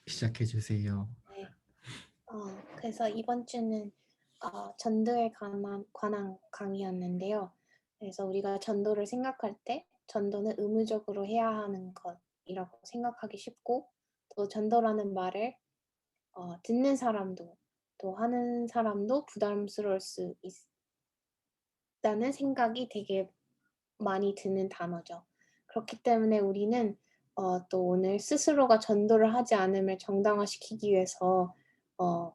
시작해 주세요. 네. 그래서 이번 주는 전도에 관한 강의였는데요. 그래서 우리가 전도를 생각할 때 전도는 의무적으로 해야 하는 것이라고 생각하기 쉽고, 또 전도라는 말을 듣는 사람도 또 하는 사람도 부담스러울 수 있다는 생각이 되게 많이 드는 단어죠. 그렇기 때문에 우리는 또 오늘 스스로가 전도를 하지 않음을 정당화시키기 위해서 어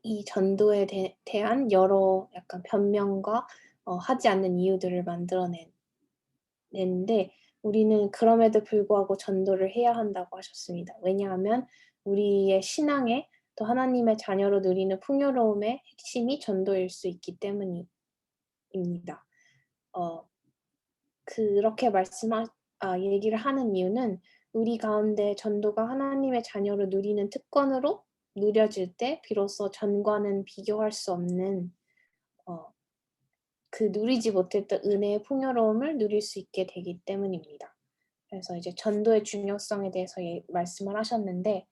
이 전도에 대한 여러 약간 변명과 하지 않는 이유들을 내는데, 우리는 그럼에도 불구하고 전도를 해야 한다고 하셨습니다. 왜냐하면 우리의 신앙에 또 하나님의 자녀로 누리는 풍요로움의 핵심이 전도일 수 있기 때문입니다. 어 그렇게 얘기를 하는 이유는, 우리 가운데 전도가 하나님의 자녀로 누리는 특권으로 누려질 때 비로소 전과는 비교할 수 없는 어 그 누리지 못했던 은혜의 풍요로움을 누릴 수 있게 되기 때문입니다. 그래서 이제 전도의 중요성에 대해서 말씀을 하셨는데,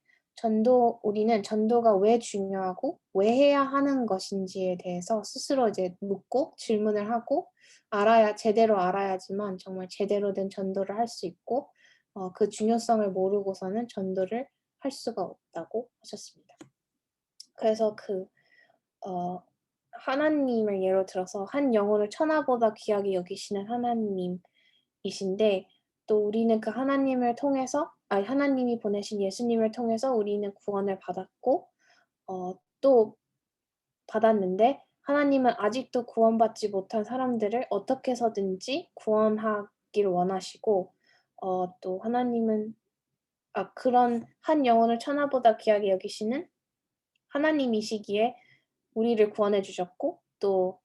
우리는 전도가 왜 중요하고 왜 해야 하는 것인지에 대해서 스스로 이제 묻고 질문을 하고, 제대로 알아야지만 정말 제대로 된 전도를 할 수 있고, 그 중요성을 모르고서는 전도를 할 수가 없다고 하셨습니다. 그래서 어 하나님을 예로 들어서 한 영혼을 천하보다 귀하게 여기시는 하나님이신데, 또 우리는 그 하나님이 보내신 예수님을 통해서 우리는 구원을 받았고, 또 받았는데, 하나님은 아직도 구원받지 못한 사람들을 어떻게 해서든지 구원하기를 원하시고, 또 하나님은 그런 한 영혼을 천하보다 귀하게 여기시는 하나님이시기에 우리를 구원해 주셨고, 또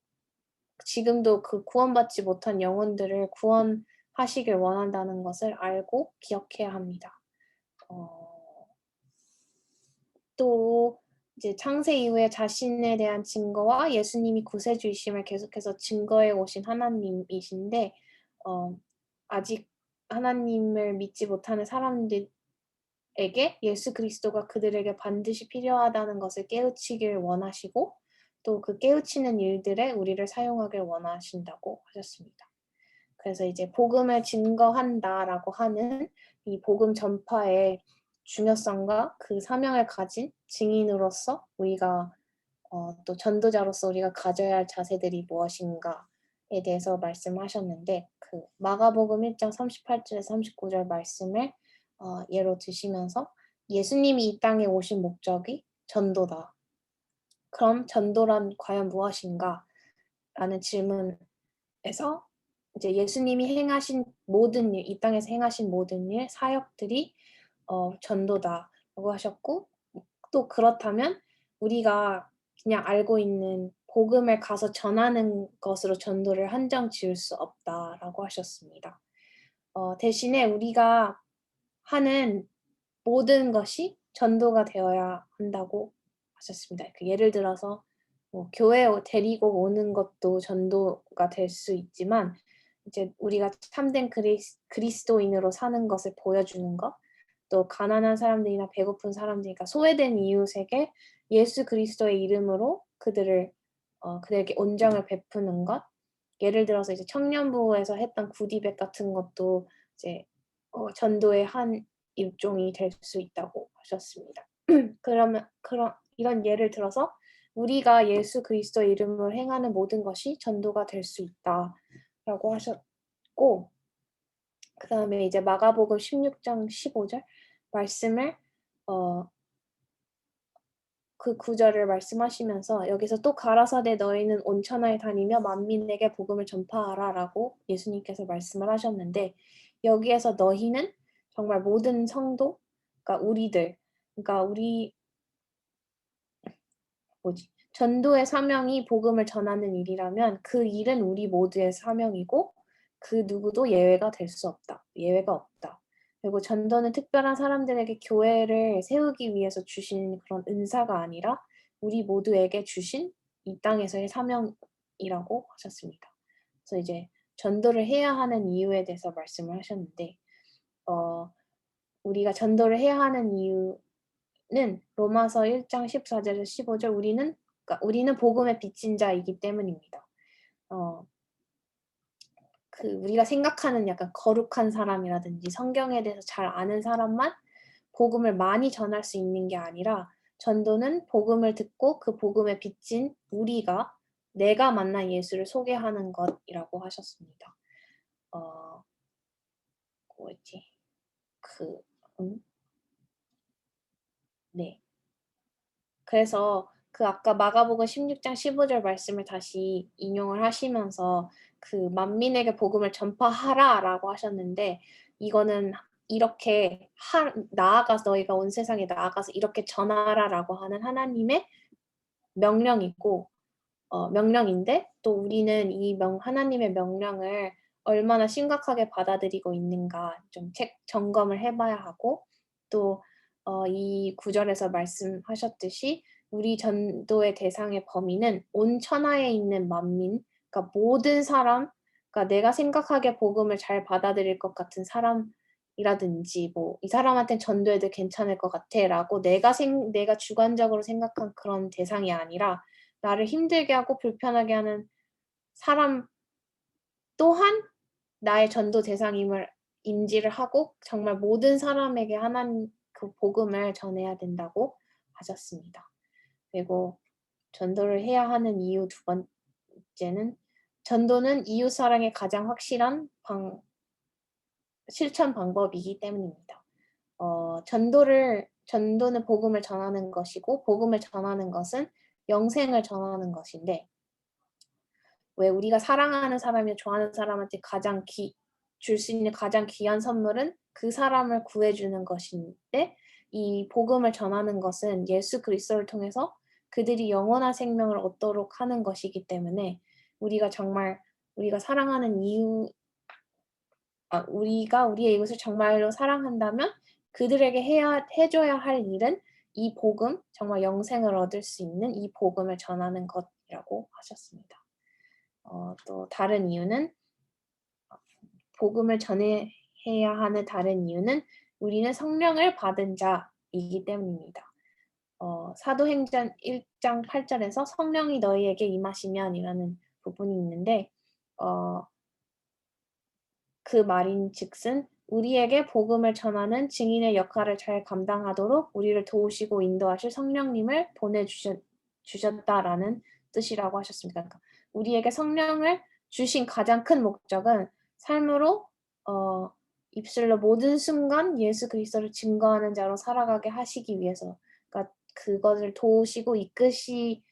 지금도 그 구원받지 못한 영혼들을 구원하시길 원한다는 것을 알고 기억해야 합니다. 어 또 이제 창세 이후에 자신에 대한 증거와 예수님이 구세주이심을 계속해서 증거해 오신 하나님이신데, 어 아직 하나님을 믿지 못하는 사람들에게 예수 그리스도가 그들에게 반드시 필요하다는 것을 깨우치길 원하시고, 또 그 깨우치는 일들에 우리를 사용하길 원하신다고 하셨습니다. 그래서 이제 복음을 증거한다라고 하는 이 복음 전파의 중요성과 그 사명을 가진 증인으로서 우리가 또 전도자로서 우리가 가져야 할 자세들이 무엇인가에 대해서 말씀하셨는데, 그 마가복음 1장 38절에서 39절 말씀을 예로 드시면서, 예수님이 이 땅에 오신 목적이 전도다. 그럼 전도란 과연 무엇인가? 라는 질문에서 이제 예수님이 행하신 모든 일, 이 땅에서 행하신 모든 일, 사역들이 전도다라고 하셨고, 또 그렇다면 우리가 그냥 알고 있는 복음을 가서 전하는 것으로 전도를 한정 지을 수 없다라고 하셨습니다. 대신에 우리가 하는 모든 것이 전도가 되어야 한다고 하셨습니다. 예를 들어서 뭐 교회에 데리고 오는 것도 전도가 될 수 있지만, 이제 우리가 참된 그리스도인으로 사는 것을 보여주는 것, 또 가난한 사람들이나 배고픈 사람들, 그러니까 소외된 이웃에게 예수 그리스도의 이름으로 그들에게 온정을 베푸는 것, 예를 들어서 이제 청년부에서 했던 구디백 같은 것도 이제 전도의 한 일종이 될 수 있다고 하셨습니다. 그러면 이런 예를 들어서 우리가 예수 그리스도의 이름으로 행하는 모든 것이 전도가 될 수 있다라고 하셨고, 그다음에 이제 마가복음 16장 15절 말씀을 어 그 구절을 말씀하시면서, 여기서 또 가라사대 너희는 온 천하에 다니며 만민에게 복음을 전파하라라고 예수님께서 말씀을 하셨는데, 여기에서 너희는 정말 모든 성도, 그러니까 우리들, 그러니까 전도의 사명이 복음을 전하는 일이라면 그 일은 우리 모두의 사명이고, 그 누구도 예외가 없다. 그리고 전도는 특별한 사람들에게 교회를 세우기 위해서 주신 그런 은사가 아니라 우리 모두에게 주신 이 땅에서의 사명이라고 하셨습니다. 그래서 이제 전도를 해야 하는 이유에 대해서 말씀을 하셨는데, 어 우리가 전도를 해야 하는 이유, 로마서 1장 14절에서 15절 우리는 복음의 빚진 자이기 때문입니다. 우리가 생각하는 약간 거룩한 사람이라든지 성경에 대해서 잘 아는 사람만 복음을 많이 전할 수 있는 게 아니라 전도는 복음을 듣고 그 복음에 빚진 내가 만난 예수를 소개하는 것이라고 하셨습니다. 뭐였지? 네. 그래서 아까 마가복음 16장 15절 말씀을 다시 인용을 하시면서 만민에게 복음을 전파하라라고 하셨는데 이거는 이렇게 나아가서 너희가 온 세상에 나아가서 이렇게 전하라라고 하는 하나님의 명령이고 명령인데 또 우리는 하나님의 명령을 얼마나 심각하게 받아들이고 있는가 좀 점검을 해봐야 하고 또 이 구절에서 말씀하셨듯이 우리 전도의 대상의 범위는 온 천하에 있는 만민, 그러니까 모든 사람, 그러니까 내가 생각하기에 복음을 잘 받아들일 것 같은 사람이라든지 이 사람한테는 전도해도 괜찮을 것 같아라고 내가 주관적으로 생각한 그런 대상이 아니라 나를 힘들게 하고 불편하게 하는 사람 또한 나의 전도 대상임을 인지를 하고 정말 모든 사람에게 하나님 복음을 전해야 된다고 하셨습니다. 그리고 전도를 해야 하는 이유 두 번째는 전도는 이웃 사랑의 가장 확실한 실천 방법이기 때문입니다. 전도는 복음을 전하는 것이고 복음을 전하는 것은 영생을 전하는 것인데 왜 우리가 사랑하는 사람이 좋아하는 사람한테 줄 수 있는 가장 귀한 선물은 그 사람을 구해주는 것인데 이 복음을 전하는 것은 예수 그리스도를 통해서 그들이 영원한 생명을 얻도록 하는 것이기 때문에 우리가 사랑하는 우리가 우리의 이웃을 정말로 사랑한다면 그들에게 해줘야 할 일은 이 복음, 정말 영생을 얻을 수 있는 이 복음을 전하는 것이라고 하셨습니다. 또 다른 이유는 복음을 전해야 하는 다른 이유는 우리는 성령을 받은 자이기 때문입니다. 사도행전 1장 8절에서 성령이 너희에게 임하시면이라는 부분이 있는데 그 말인즉슨 우리에게 복음을 전하는 증인의 역할을 잘 감당하도록 우리를 도우시고 인도하실 성령님을 보내주셨다라는 뜻이라고 하셨습니다. 그러니까 우리에게 성령을 주신 가장 큰 목적은 삶으로 입술로 모든 순간 예수 그리스도를 증거하는 자로 살아가게 하시기 위해서, 그러니까 그것을 도우시고 이끄시기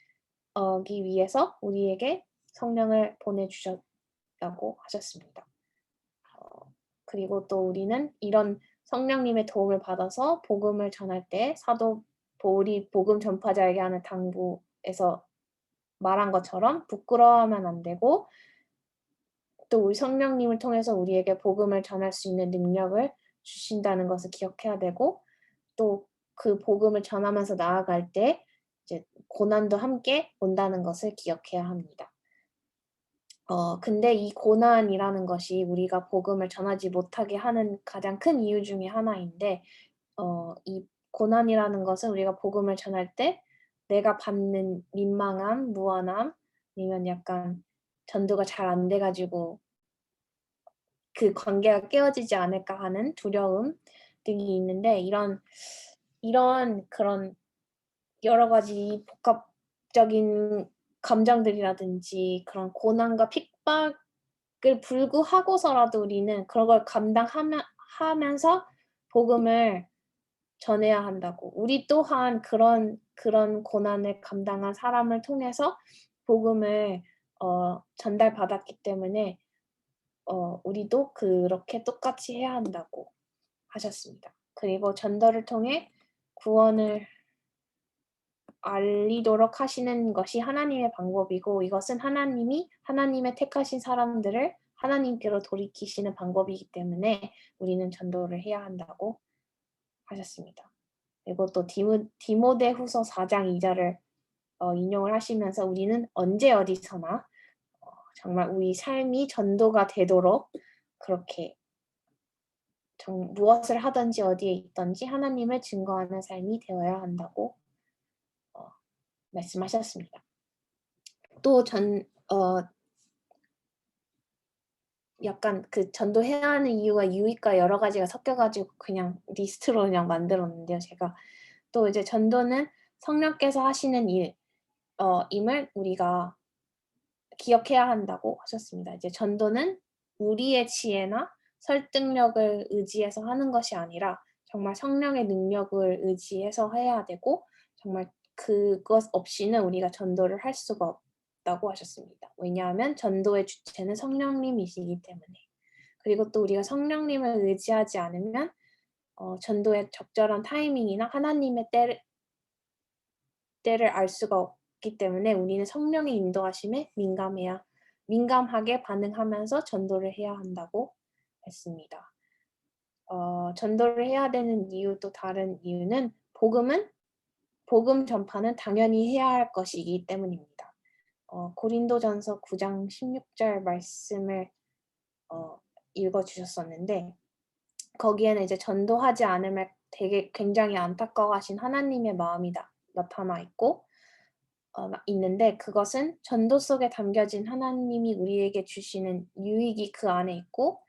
위해서 우리에게 성령을 보내주셨다고 하셨습니다. 그리고 또 우리는 이런 성령님의 도움을 받아서 복음을 전할 때 사도 바울이 복음 전파자에게 하는 당부에서 말한 것처럼 부끄러워하면 안 되고 또 우리 성령님을 통해서 우리에게 복음을 전할 수 있는 능력을 주신다는 것을 기억해야 되고 또 그 복음을 전하면서 나아갈 때 이제 고난도 함께 온다는 것을 기억해야 합니다. 근데 이 고난이라는 것이 우리가 복음을 전하지 못하게 하는 가장 큰 이유 중에 하나인데 이 고난이라는 것은 우리가 복음을 전할 때 내가 받는 민망함, 무안함, 아니면 약간 전도가 잘 안 돼 가지고 그 관계가 깨어지지 않을까 하는 두려움 등이 있는데 이런 그런 여러 가지 복합적인 감정들이라든지 그런 고난과 핍박을 불구하고서라도 우리는 그런 걸 하면서 복음을 전해야 한다고. 우리 또한 그런 고난을 감당한 사람을 통해서 복음을 전달받았기 때문에 우리도 그렇게 똑같이 해야 한다고 하셨습니다. 그리고 전도를 통해 구원을 알리도록 하시는 것이 하나님의 방법이고 이것은 하나님의 택하신 사람들을 하나님께로 돌이키시는 방법이기 때문에 우리는 전도를 해야 한다고 하셨습니다. 그리고 또 디모데후서 4장 2절을 인용을 하시면서 우리는 언제 어디서나 정말 우리 삶이 전도가 되도록 그렇게 무엇을 하든지 어디에 있든지 하나님을 증거하는 삶이 되어야 한다고 말씀하셨습니다. 또 약간 그 전도해야 하는 이유가 유익과 여러 가지가 섞여 가지고 그냥 리스트로 그냥 만들었는데요, 제가. 또 이제 전도는 성령께서 하시는 임을 우리가 기억해야 한다고 하셨습니다. 이제 전도는 우리의 지혜나 설득력을 의지해서 하는 것이 아니라 정말 성령의 능력을 의지해서 해야 되고 정말 그것 없이는 우리가 전도를 할 수가 없다고 하셨습니다. 왜냐하면 전도의 주체는 성령님이시기 때문에. 그리고 또 우리가 성령님을 의지하지 않으면 전도의 적절한 타이밍이나 하나님의 때를 알 수가 없기 때문에 우리는 성령의 인도하심에 민감하게 반응하면서 전도를 해야 한다고 했습니다. 전도를 해야 되는 또 다른 이유는 복음 전파는 당연히 해야 할 것이기 때문입니다. 고린도전서 9장 16절 말씀을 읽어 주셨었는데 거기에는 이제 전도하지 않음을 되게 굉장히 안타까워하신 하나님의 마음이 나타나 있는데 그것은 전도 속에 담겨진 하나님이 우리에게 주시는 유익이 그 안에 있고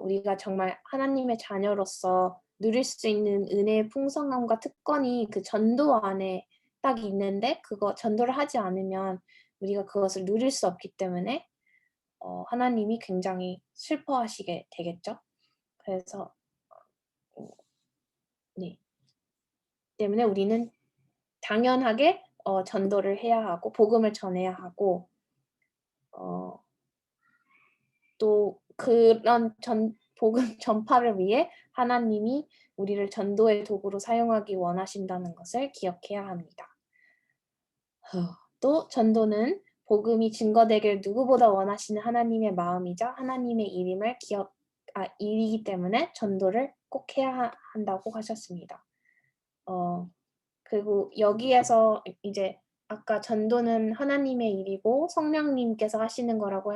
우리가 정말 하나님의 자녀로서 누릴 수 있는 은혜의 풍성함과 특권이 그 전도 안에 딱 있는데 그거 전도를 하지 않으면 우리가 그것을 누릴 수 없기 때문에 하나님이 굉장히 슬퍼하시게 되겠죠. 그래서 네. 때문에 우리는 당연하게 전도를 해야 하고 복음을 전해야 하고 또 그런 복음 전파를 위해 하나님이 우리를 전도의 도구로 사용하기 원하신다는 것을 기억해야 합니다. 또 전도는 복음이 증거되길 누구보다 원하시는 하나님의 마음이자 하나님의 일이기 때문에 전도를 꼭 해야 한다고 하셨습니다. 그리고 여기에서 이제 아까 전도는 하나님의 일이고 성령님께서 하시는 거라고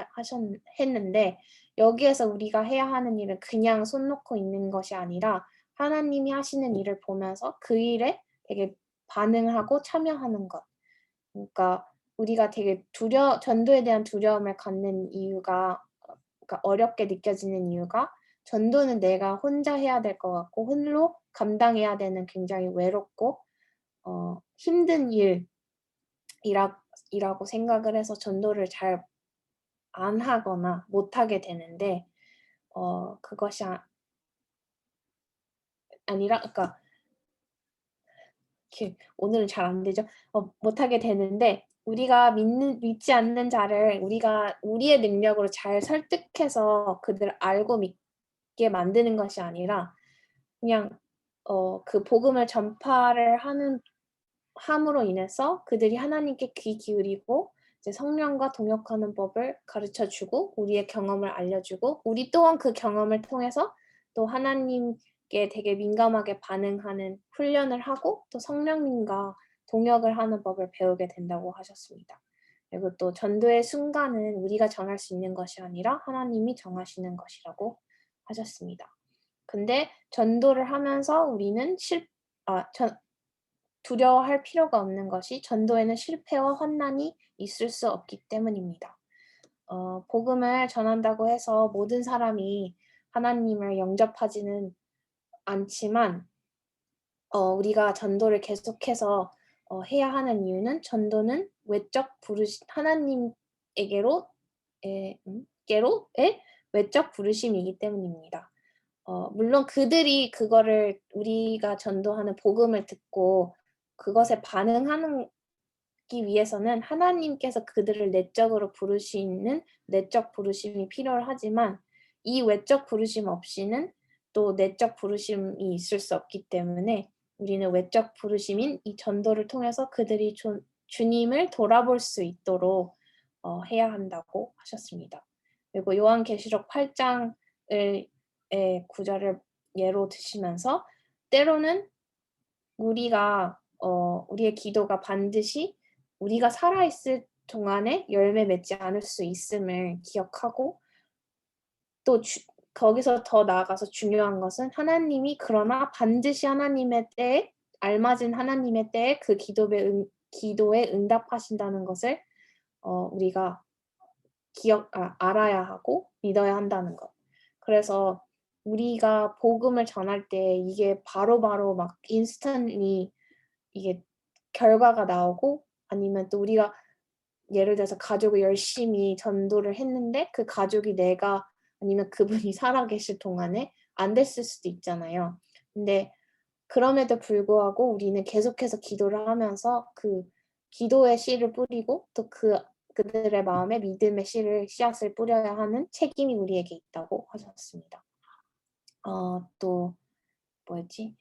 했는데 여기에서 우리가 해야 하는 일은 그냥 손 놓고 있는 것이 아니라 하나님이 하시는 일을 보면서 그 일에 되게 반응하고 참여하는 것. 그러니까 우리가 되게 전도에 대한 두려움을 갖는 이유가 그러니까 어렵게 느껴지는 이유가 전도는 내가 혼자 해야 될 것 같고 홀로 감당해야 되는 굉장히 외롭고 힘든 일이라고 생각을 해서 전도를 잘 안 하거나 못 하게 되는데 그것이 아니라 그러니까 오늘은 잘 안 되죠. 못 하게 되는데 우리가 믿지 않는 자를 우리가 우리의 능력으로 잘 설득해서 그들을 알고 믿게 만드는 것이 아니라 그냥 그 복음을 전파를 함으로 인해서 그들이 하나님께 귀 기울이고 이제 성령과 동역하는 법을 가르쳐 주고 우리의 경험을 알려주고 우리 또한 그 경험을 통해서 또 하나님께 되게 민감하게 반응하는 훈련을 하고 또 성령님과 동역을 하는 법을 배우게 된다고 하셨습니다. 그리고 또 전도의 순간은 우리가 정할 수 있는 것이 아니라 하나님이 정하시는 것이라고 하셨습니다. 근데 전도를 하면서 우리는 두려워할 필요가 없는 것이 전도에는 실패와 환난이 있을 수 없기 때문입니다. 복음을 전한다고 해서 모든 사람이 하나님을 영접하지는 않지만 우리가 전도를 계속해서 해야 하는 이유는 전도는 하나님에게로의 외적 부르심이기 때문입니다. 물론 그들이 그거를 우리가 전도하는 복음을 듣고 그것에 반응하기 위해서는 하나님께서 그들을 내적으로 부르시는 내적 부르심이 필요하지만 이 외적 부르심 없이는 또 내적 부르심이 있을 수 없기 때문에 우리는 외적 부르심인 이 전도를 통해서 그들이 주님을 돌아볼 수 있도록 해야 한다고 하셨습니다. 그리고 요한계시록 8장의 구절을 예로 드시면서 때로는 우리의 기도가 반드시 우리가 살아있을 동안에 열매 맺지 않을 수 있음을 기억하고 또 거기서 더 나아가서 중요한 것은 하나님이 그러나 반드시 하나님의 때에 알맞은 하나님의 때에 그 기도에 응답하신다는 것을 우리가 알아야 하고 믿어야 한다는 것. 그래서 우리가 복음을 전할 때 이게 바로바로 막 인스턴트리 이게 결과가 나오고 아니면 또 우리가 예를 들어서 가족을 열심히 전도를 했는데 그 가족이 내가 아니면 그분이 살아계실 동안에 안 됐을 수도 있잖아요. 근데 그럼에도 불구하고 우리는 계속해서 기도를 하면서 그 기도의 씨를 뿌리고 또 그들의 마음에 믿음의 씨앗을 뿌려야 하는 책임이 우리에게 있다고 하셨습니다. 또 뭐였지?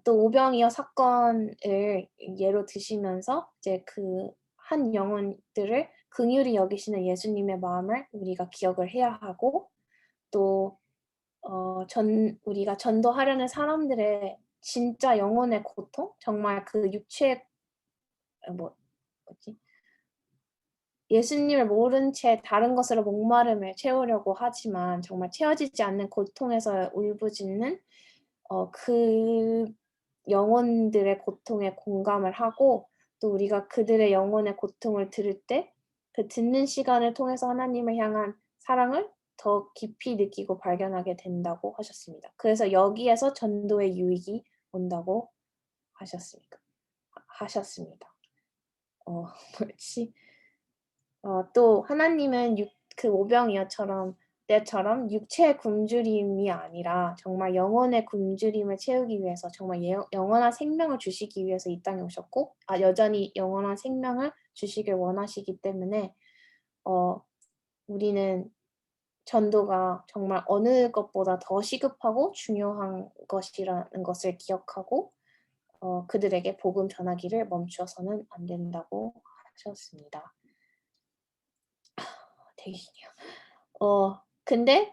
또 오병이어 사건을 예로 드시면서 이제 그 한 영혼들을 긍휼히 여기시는 예수님의 마음을 우리가 기억을 해야 하고 또 우리가 전도하려는 사람들의 진짜 영혼의 고통? 정말 그 육체의 뭐지? 예수님을 모른 채 다른 것으로 목마름을 채우려고 하지만 정말 채워지지 않는 고통에서 울부짖는 그 영혼들의 고통에 공감을 하고 또 우리가 그들의 영혼의 고통을 들을 때 그 듣는 시간을 통해서 하나님을 향한 사랑을 더 깊이 느끼고 발견하게 된다고 하셨습니다. 그래서 여기에서 전도의 유익이 온다고 하셨습니다. 뭐지? 또 하나님은 그 오병이어처럼 때처럼 육체의 굶주림이 아니라 정말 영혼의 굶주림을 채우기 위해서 정말 영원한 생명을 주시기 위해서 이 땅에 오셨고 여전히 영원한 생명을 주시길 원하시기 때문에 우리는 전도가 정말 어느 것보다 더 시급하고 중요한 것이라는 것을 기억하고 그들에게 복음 전하기를 멈춰서는 안 된다고 하셨습니다. 대신이요. 근데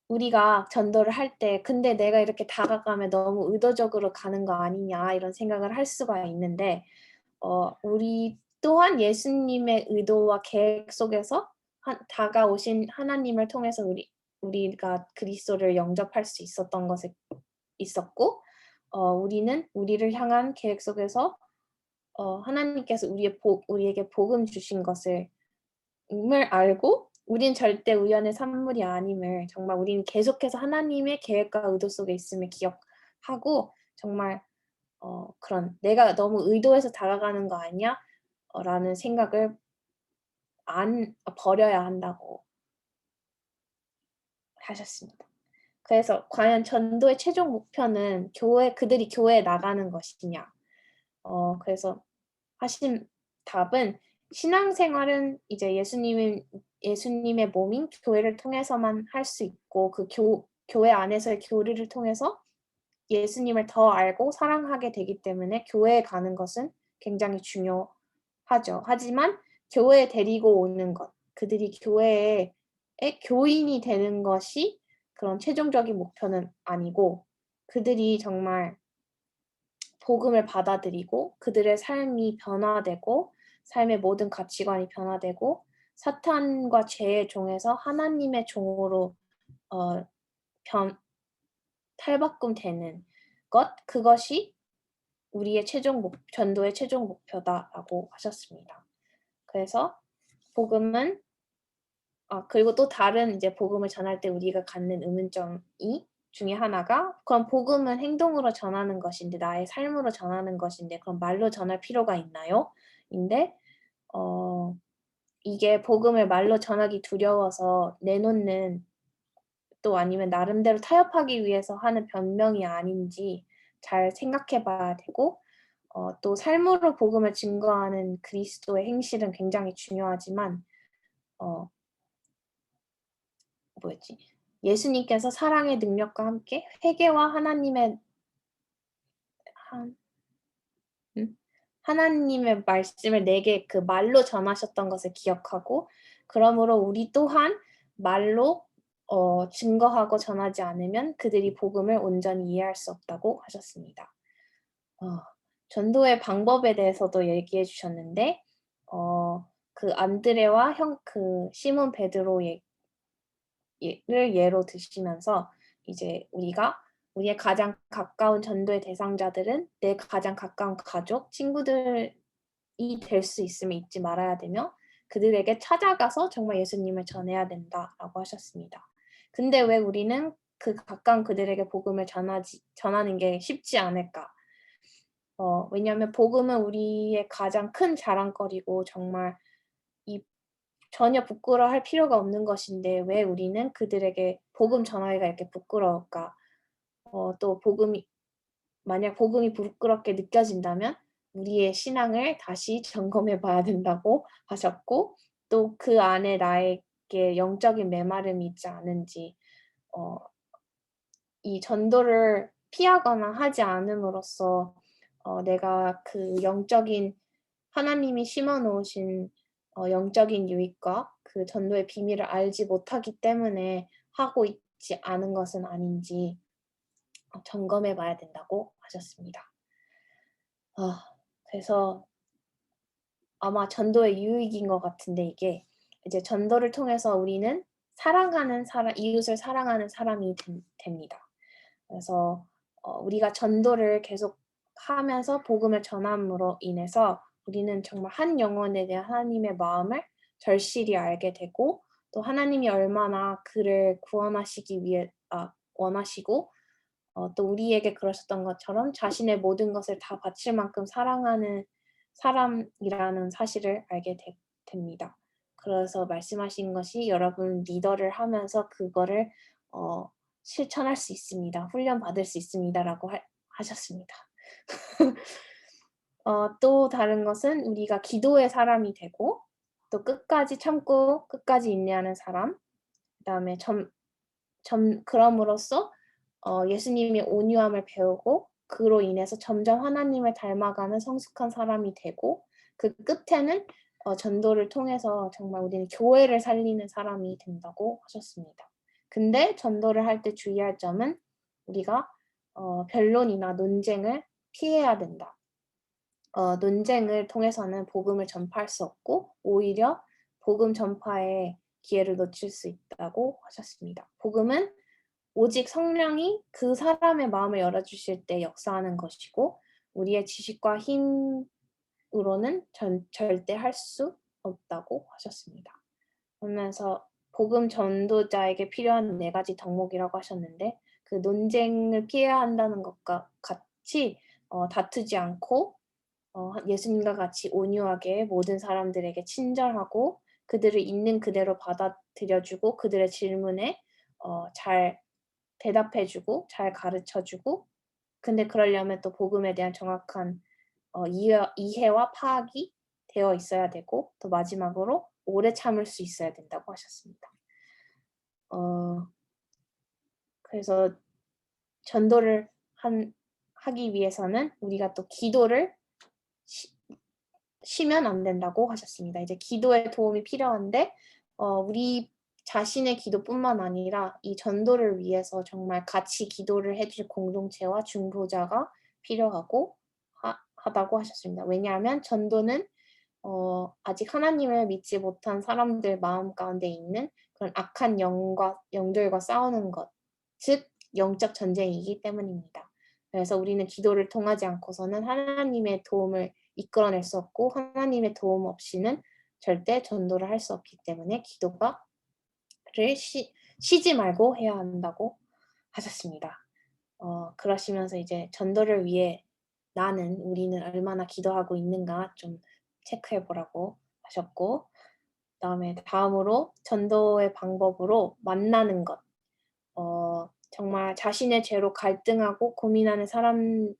우리가 전도를 할 때 '근데 내가 이렇게 다가가면 너무 의도적으로 가는 거 아니냐.' 이런 생각을 할 수가 있는데 우리 또한 예수님의 의도와 계획 속에서 다가오신 하나님을 통해서 우리가 그리스도를 영접할 수 있었던 것을 있었고 우리는 우리를 향한 계획 속에서 하나님께서 우리에게 복음 주신 것을 을 알고 우린 절대 우연의 산물이 아님을 정말 우리는 계속해서 하나님의 계획과 의도 속에 있음을 기억하고 정말 그런 '내가 너무 의도해서 다가가는 거 아니야?' 라는 생각을 버려야 한다고 하셨습니다. 그래서 과연 전도의 최종 목표는 그들이 교회에 나가는 것이냐. 그래서 하신 답은 신앙생활은 이제 예수님의 몸인 교회를 통해서만 할 수 있고 그 교회 안에서의 교류를 통해서 예수님을 더 알고 사랑하게 되기 때문에 교회에 가는 것은 굉장히 중요하죠. 하지만 교회에 데리고 오는 것, 그들이 교회의 교인이 되는 것이 그런 최종적인 목표는 아니고 그들이 정말 복음을 받아들이고 그들의 삶이 변화되고 삶의 모든 가치관이 변화되고 사탄과 죄의 종에서 하나님의 종으로 어 탈바꿈되는 그것이 우리의 전도의 최종 목표다라고 하셨습니다. 그래서 복음은 그리고 또 다른 이제 복음을 전할 때 우리가 갖는 의문점이 중에 하나가 그럼 복음은 행동으로 전하는 것인데 나의 삶으로 전하는 것인데 그럼 말로 전할 필요가 있나요? 인데 이게 복음을 말로 전하기 두려워서 내놓는 또 아니면 나름대로 타협하기 위해서 하는 변명이 아닌지 잘 생각해 봐야 되고 또 삶으로 복음을 증거하는 그리스도의 행실은 굉장히 중요하지만 어 뭐였지? 예수님께서 사랑의 능력과 함께 회개와 한 하나님의 말씀을 내게 그 말로 전하셨던 것을 기억하고 그러므로 우리 또한 말로 증거하고 전하지 않으면 그들이 복음을 온전히 이해할 수 없다고 하셨습니다. 전도의 방법에 대해서도 얘기해 주셨는데 그 안드레와 시몬 베드로의 예로 드시면서 이제 우리의 가장 가까운 전도의 대상자들은 내 가장 가까운 가족, 친구들이 될 수 있음을 잊지 말아야 되며 그들에게 찾아가서 정말 예수님을 전해야 된다라고 하셨습니다. 근데 왜 우리는 그 가까운 그들에게 복음을 전하는 게 쉽지 않을까? 왜냐하면 복음은 우리의 가장 큰 자랑거리고 정말 이 전혀 부끄러워할 필요가 없는 것인데 왜 우리는 그들에게 복음 전하기가 이렇게 부끄러울까? 또 만약 복음이 부끄럽게 느껴진다면 우리의 신앙을 다시 점검해 봐야 된다고 하셨고 또 그 안에 나에게 영적인 메마름이 있지 않은지 어 이 전도를 피하거나 하지 않음으로써 내가 그 영적인 하나님이 심어 놓으신 영적인 유익과 그 전도의 비밀을 알지 못하기 때문에 하고 있지 않은 것은 아닌지 점검해 봐야 된다고 하셨습니다. 그래서 아마 전도의 유익인 것 같은데 이게 이제 전도를 통해서 우리는 이웃을 사랑하는 사람이 됩니다. 그래서 우리가 전도를 계속하면서 복음을 전함으로 인해서 우리는 정말 한 영혼에 대한 하나님의 마음을 절실히 알게 되고 또 하나님이 얼마나 그를 구원하시기 위해 원하시고 또 우리에게 그러셨던 것처럼 자신의 모든 것을 다 바칠 만큼 사랑하는 사람이라는 사실을 알게 됩니다. 그래서 말씀하신 것이 여러분 리더를 하면서 그거를 실천할 수 있습니다. 훈련받을 수 있습니다라고 하셨습니다. 또 다른 것은 우리가 기도의 사람이 되고 또 끝까지 참고 끝까지 인내하는 사람, 그다음에 그럼으로써 예수님의 온유함을 배우고 그로 인해서 점점 하나님을 닮아가는 성숙한 사람이 되고 그 끝에는 전도를 통해서 정말 우리는 교회를 살리는 사람이 된다고 하셨습니다. 근데 전도를 할 때 주의할 점은 우리가 변론이나 논쟁을 피해야 된다. 논쟁을 통해서는 복음을 전파할 수 없고 오히려 복음 전파에 기회를 놓칠 수 있다고 하셨습니다. 복음은 오직 성령이 그 사람의 마음을 열어주실 때 역사하는 것이고 우리의 지식과 힘으로는 절대 할 수 없다고 하셨습니다. 그러면서 복음 전도자에게 필요한 4가지 덕목이라고 하셨는데 그 논쟁을 피해야 한다는 것과 같이 다투지 않고 예수님과 같이 온유하게 모든 사람들에게 친절하고 그들을 있는 그대로 받아들여주고 그들의 질문에 잘 대답해주고 잘 가르쳐주고 근데 그러려면 또 복음에 대한 정확한 이해와 파악이 되어 있어야 되고 또 마지막으로 오래 참을 수 있어야 된다고 하셨습니다. 그래서 전도를 하기 위해서는 우리가 또 기도를 쉬면 안 된다고 하셨습니다. 이제 기도의 도움이 필요한데 우리 자신의 기도뿐만 아니라 이 전도를 위해서 정말 같이 기도를 해 주실 공동체와 중보자가 필요하고 하다고 하셨습니다. 왜냐하면 전도는 아직 하나님을 믿지 못한 사람들 마음 가운데 있는 그런 악한 영들과 싸우는 것, 즉 영적 전쟁이기 때문입니다. 그래서 우리는 기도를 통하지 않고서는 하나님의 도움을 이끌어낼 수 없고 하나님의 도움 없이는 절대 전도를 할 수 없기 때문에 기도를 쉬지 말고 해야 한다고 하셨습니다. 그러시면서 이제 전도를 위해 우리는 얼마나 기도하고 있는가 좀 체크해 보라고 하셨고 다음으로 전도의 방법으로 만나는 것. 정말 자신의 죄로 갈등하고 고민하는 사람들에게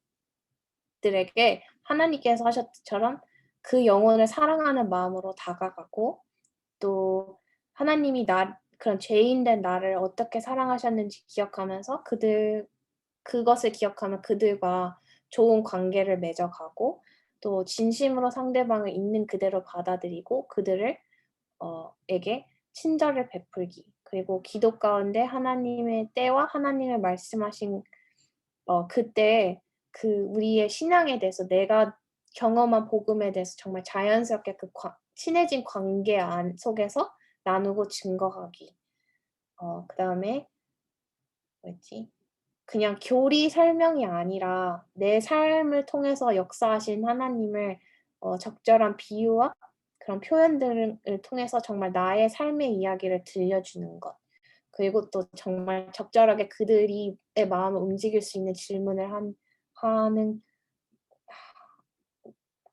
하나님께서 하셨처럼 그 영혼을 사랑하는 마음으로 다가가고 또 하나님이 그런 죄인된 나를 어떻게 사랑하셨는지 기억하면서 그것을 기억하면 그들과 좋은 관계를 맺어가고 또 진심으로 상대방을 있는 그대로 받아들이고 그들을 에게 친절을 베풀기 그리고 기도 가운데 하나님의 때와 하나님의 말씀하신 그때 그 우리의 신앙에 대해서 내가 경험한 복음에 대해서 정말 자연스럽게 친해진 관계 속에서 나누고 증거하기. 그다음에 뭐였지? 그냥 교리 설명이 아니라 내 삶을 통해서 역사하신 하나님을 적절한 비유와 그런 표현들을 통해서 정말 나의 삶의 이야기를 들려주는 것. 그리고 또 정말 적절하게 그들이 의 마음을 움직일 수 있는 질문을 하는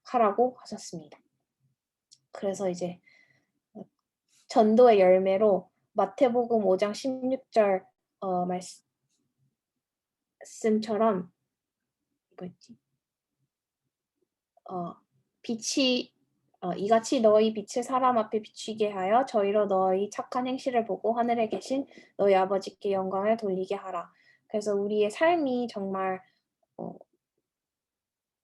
하라고 하셨습니다. 그래서 이제 전도의 열매로 마태복음 5장 16절 말씀처럼 뭐였지? 빛이 이같이 너희 빛을 사람 앞에 비추게 하여 저희로 너희 착한 행실을 보고 하늘에 계신 너희 아버지께 영광을 돌리게 하라. 그래서 우리의 삶이 정말 어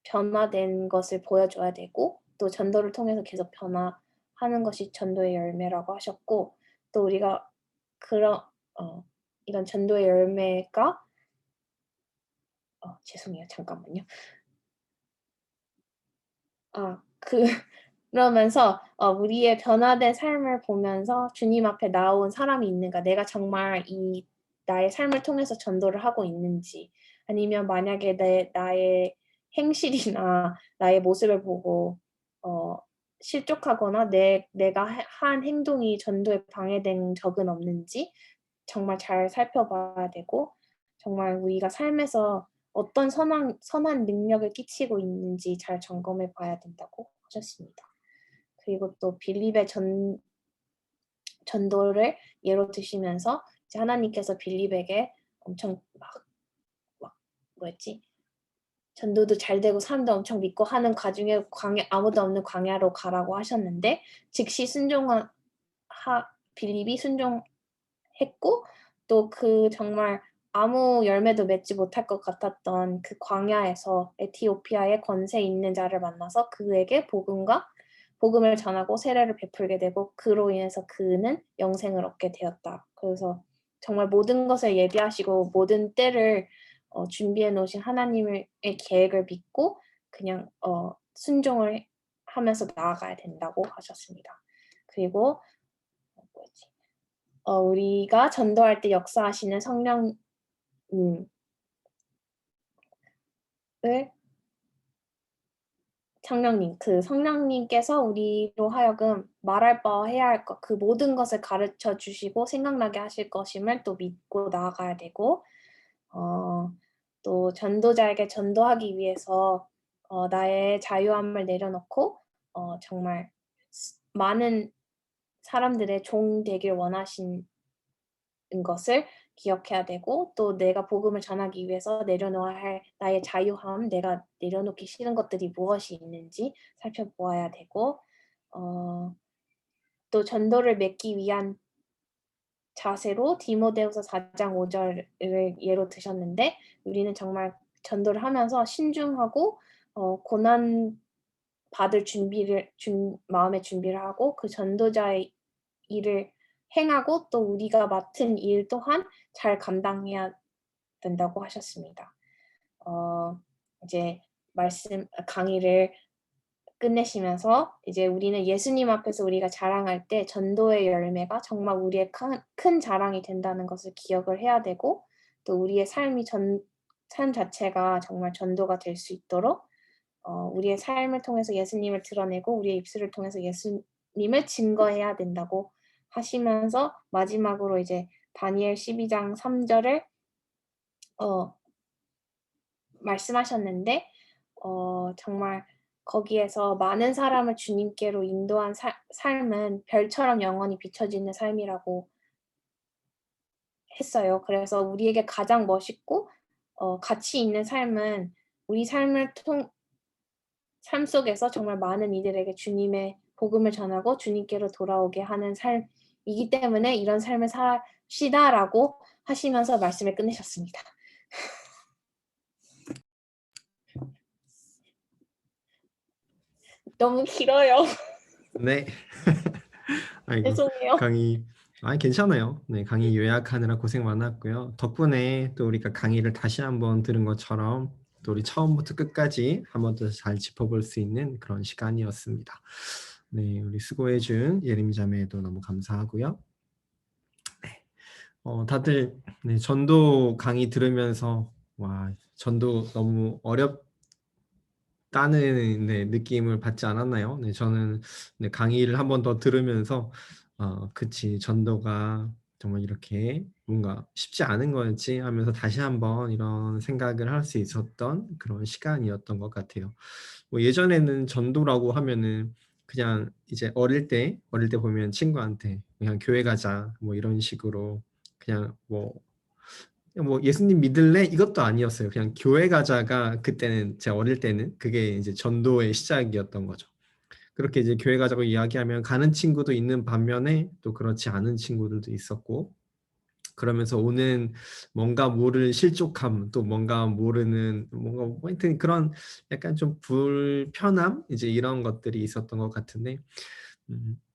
변화된 것을 보여줘야 되고 또 전도를 통해서 계속 변화하는 것이 전도의 열매라고 하셨고 또 우리가 그런 이런 전도의 열매가 죄송해요. 잠깐만요. 그러면서 우리의 변화된 삶을 보면서 주님 앞에 나온 사람이 있는가, 내가 정말 이 나의 삶을 통해서 전도를 하고 있는지, 아니면 만약에 나의 행실이나 나의 모습을 보고 실족하거나 내가 한 행동이 전도에 방해된 적은 없는지 정말 잘 살펴봐야 되고, 정말 우리가 삶에서 어떤 선한 능력을 끼치고 있는지 잘 점검해 봐야 된다고 하셨습니다. 그리고 또 빌립의 전도를 예로 드시면서 이제 하나님께서 빌립에게 엄청 막 뭐였지? 전도도 잘 되고 사람도 엄청 믿고 하는 가중에 아무도 없는 광야로 가라고 하셨는데 즉시 빌립이 순종했고 또 그 정말 아무 열매도 맺지 못할 것 같았던 그 광야에서 에티오피아의 권세 있는 자를 만나서 그에게 복음을 전하고 세례를 베풀게 되고 그로 인해서 그는 영생을 얻게 되었다. 그래서 정말 모든 것을 예비하시고 모든 때를 준비해 놓으신 하나님의 계획을 믿고 그냥 순종을 하면서 나아가야 된다고 하셨습니다. 그리고 뭐였지? 우리가 전도할 때 역사하시는 성령님을 성령님께서 우리로 하여금 말할 바와 해야 할 것, 그 모든 것을 가르쳐 주시고 생각나게 하실 것임을 또 믿고 나아가야 되고, 또 전도자에게 전도하기 위해서 나의 자유함을 내려놓고 정말 많은 사람들의 종 되길 원하신 것을 기억해야 되고 또 내가 복음을 전하기 위해서 내려놓아야 할 나의 자유함, 내가 내려놓기 싫은 것들이 무엇이 있는지 살펴보아야 되고 또 전도를 맺기 위한 자세로 디모데후서 4장 5절을 예로 드셨는데 우리는 정말 전도를 하면서 신중하고 고난 받을 마음의 준비를 하고 그 전도자의 일을 행하고 또 우리가 맡은 일 또한 잘 감당해야 된다고 하셨습니다. 이제 강의를 끝내시면서 이제 우리는 예수님 앞에서 우리가 자랑할 때 전도의 열매가 정말 우리의 큰 자랑이 된다는 것을 기억을 해야 되고 또 우리의 삶 자체가 정말 전도가 될 수 있도록 우리의 삶을 통해서 예수님을 드러내고 우리의 입술을 통해서 예수님을 증거해야 된다고 하시면서 마지막으로 이제 다니엘 12장 3절을 말씀하셨는데 정말 거기에서 많은 사람을 주님께로 인도한 삶은 별처럼 영원히 비춰지는 삶이라고 했어요. 그래서 우리에게 가장 멋있고 가치 있는 삶은 우리 삶 속에서 정말 많은 이들에게 주님의 복음을 전하고 주님께로 돌아오게 하는 삶이기 때문에 이런 삶을 삽시다라고 하시면서 말씀을 끝내셨습니다. 너무 길어요. 네. 아이고, 죄송해요. 강의, 괜찮아요. 네, 강의 요약하느라 고생 많았고요. 덕분에 또 우리가 강의를 다시 한번 들은 것처럼 또 우리 처음부터 끝까지 한 번 더 잘 짚어볼 수 있는 그런 시간이었습니다. 네, 우리 수고해준 예림이 자매도 너무 감사하고요. 네, 다들 네, 전도 강의 들으면서 와, 전도 너무 어렵다는 네, 느낌을 받지 않았나요? 네, 저는 네, 강의를 한 번 더 들으면서 그치, 전도가 정말 이렇게 뭔가 쉽지 않은 거였지 하면서 다시 한번 이런 생각을 할 수 있었던 그런 시간이었던 것 같아요. 뭐 예전에는 전도라고 하면은 그냥 이제 어릴 때 보면 친구한테 그냥 교회 가자 뭐 이런 식으로 그냥 뭐 예수님 믿을래? 이것도 아니었어요. 그냥 교회 가자가 그때는 제 어릴 때는 그게 이제 전도의 시작이었던 거죠. 그렇게 이제 교회 가자고 이야기하면 가는 친구도 있는 반면에 또 그렇지 않은 친구들도 있었고 그러면서 오는 뭔가 모를 실족함 또 뭔가 모르는 뭔가 하여튼 그런 약간 좀 불편함 이제 이런 것들이 있었던 것 같은데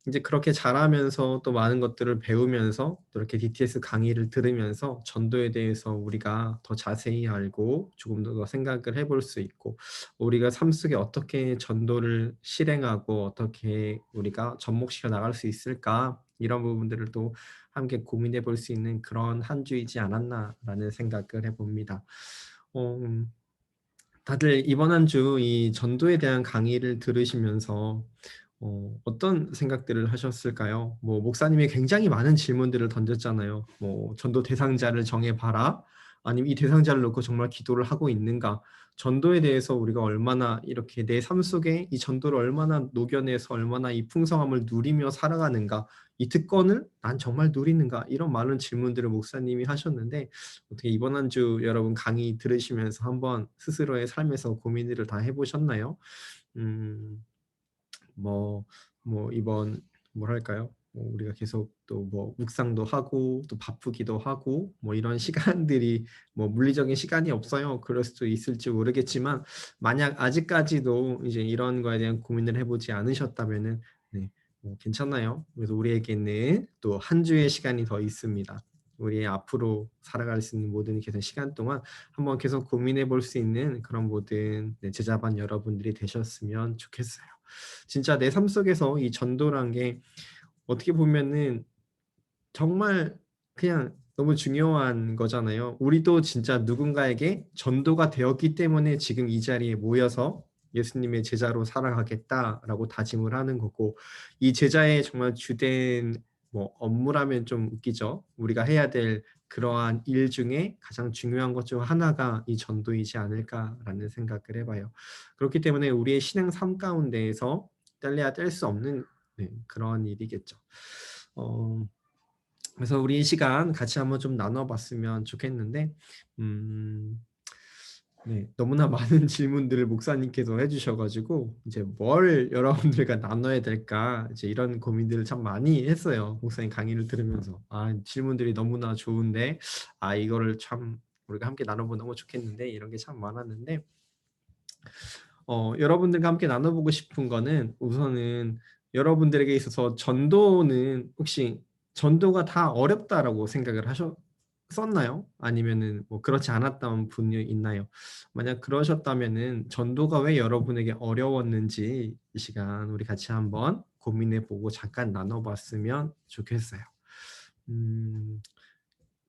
이제 그렇게 자라면서 또 많은 것들을 배우면서 또 이렇게 DTS 강의를 들으면서 전도에 대해서 우리가 더 자세히 알고 조금 더 생각을 해볼 수 있고 우리가 삶 속에 어떻게 전도를 실행하고 어떻게 우리가 접목시켜 나갈 수 있을까 이런 부분들을 또 함께 고민해 볼 수 있는 그런 한 주이지 않았나라는 생각을 해봅니다. 어, 다들 이번 한 주 이 전도에 대한 강의를 들으시면서 어떤 생각들을 하셨을까요? 뭐 목사님이 굉장히 많은 질문들을 던졌잖아요. 뭐 전도 대상자를 정해봐라. 아니면 이 대상자를 놓고 정말 기도를 하고 있는가? 전도에 대해서 우리가 얼마나 이렇게 내 삶 속에 이 전도를 얼마나 녹여내서 얼마나 이 풍성함을 누리며 살아가는가? 이 특권을 난 정말 누리는가? 이런 많은 질문들을 목사님이 하셨는데 어떻게 이번 한 주 여러분 강의 들으시면서 한번 스스로의 삶에서 고민들을 다 해보셨나요? 음, 뭐, 이번 뭐랄까요? 뭐 우리가 계속 또 뭐 묵상도 하고 또 바쁘기도 하고 뭐 이런 시간들이 뭐 물리적인 시간이 없어요. 그럴 수도 있을지 모르겠지만 만약 아직까지도 이제 이런 거에 대한 고민을 해보지 않으셨다면은 네, 뭐 괜찮나요? 그래서 우리에게는 또 한 주의 시간이 더 있습니다. 우리 앞으로 살아갈 수 있는 모든 계속 시간 동안 한번 계속 고민해 볼 수 있는 그런 모든 네, 제자반 여러분들이 되셨으면 좋겠어요. 진짜 내 삶 속에서 이 전도란 게 어떻게 보면은 정말 그냥 너무 중요한 거잖아요. 우리도 진짜 누군가에게 전도가 되었기 때문에 지금 이 자리에 모여서 예수님의 제자로 살아가겠다라고 다짐을 하는 거고 이 제자의 정말 주된 뭐 업무라면 좀 웃기죠. 우리가 해야 될 그러한 일 중에 가장 중요한 것 중 하나가 이 전도이지 않을까라는 생각을 해봐요. 그렇기 때문에 우리의 신앙 삶 가운데에서 뗄래야 뗄 수 없는 네, 그런 일이겠죠. 어, 그래서 우리 이 시간 같이 한번 좀 나눠봤으면 좋겠는데, 네, 너무나 많은 질문들을 목사님께서 해주셔가지고 이제 뭘 여러분들과 나눠야 될까 이제 이런 고민들을 참 많이 했어요. 목사님 강의를 들으면서 질문들이 너무나 좋은데 이거를 참 우리가 함께 나눠보면 너무 좋겠는데 이런 게 참 많았는데 여러분들과 함께 나눠보고 싶은 거는 우선은 여러분들에게 있어서 전도는 혹시 전도가 다 어렵다라고 생각을 하셨었나요? 아니면은 뭐 그렇지 않았던 분이 있나요? 만약 그러셨다면은 전도가 왜 여러분에게 어려웠는지 이 시간 우리 같이 한번 고민해보고 잠깐 나눠봤으면 좋겠어요. 음,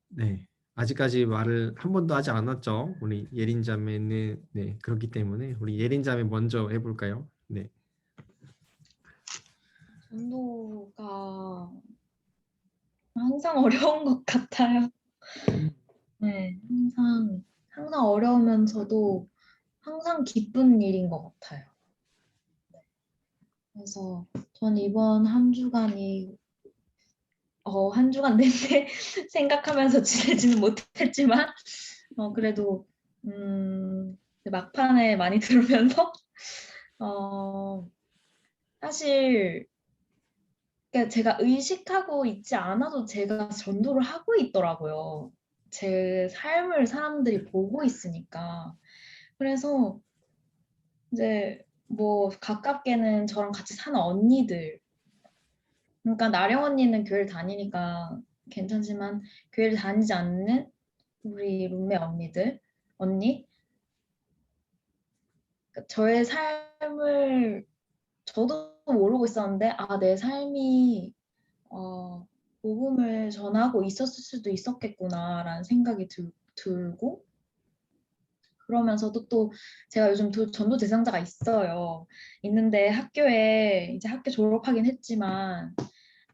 네. 아직까지 말을 한 번도 하지 않았죠. 우리 예린 자매는 네, 그렇기 때문에 우리 예린 자매 먼저 해볼까요? 네. 전도가 항상 어려운 것 같아요. 네, 항상 어려우면서도 항상 기쁜 일인 것 같아요. 그래서 전 이번 한 주간이 한 주간 내내 생각하면서 지내지는 못했지만 그래도 막판에 많이 들으면서 사실 그러니까 제가 의식하고 있지 않아도 제가 전도를 하고 있더라고요. 제 삶을 사람들이 보고 있으니까. 그래서 이제 뭐 가깝게는 저랑 같이 사는 언니들. 그러니까 나령 언니는 교회를 다니니까 괜찮지만 교회를 다니지 않는 우리 룸메 언니. 그러니까 저의 삶을 저도 모르고 있었는데 내 삶이 어, 복음을 전하고 있었을 수도 있었겠구나라는 생각이 들고 그러면서도 또 제가 요즘 전도 대상자가 있는데 학교에 이제 학교 졸업하긴 했지만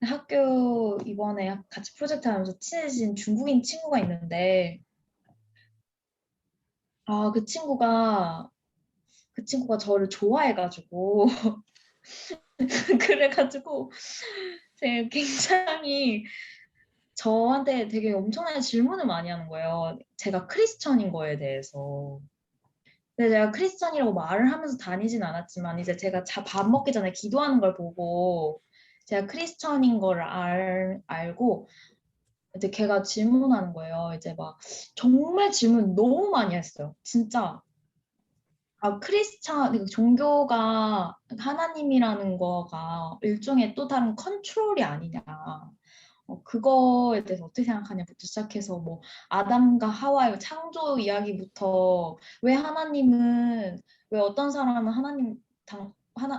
학교 이번에 같이 프로젝트 하면서 친해진 중국인 친구가 있는데 그 친구가 저를 좋아해가지고 그래가지고 제가 굉장히 저한테 되게 엄청나게 질문을 많이 하는 거예요. 제가 크리스천인 거에 대해서. 근데 제가 크리스천이라고 말을 하면서 다니진 않았지만 이제 제가 밥 먹기 전에 기도하는 걸 보고 제가 크리스천인 걸 알고 이제 걔가 질문하는 거예요. 이제 막 정말 질문 너무 많이 했어요. 진짜. 크리스천, 종교가 하나님이라는 거가 일종의 또 다른 컨트롤이 아니냐. 그거에 대해서 어떻게 생각하냐부터 시작해서 뭐 아담과 하와의 창조 이야기부터 왜 어떤 사람은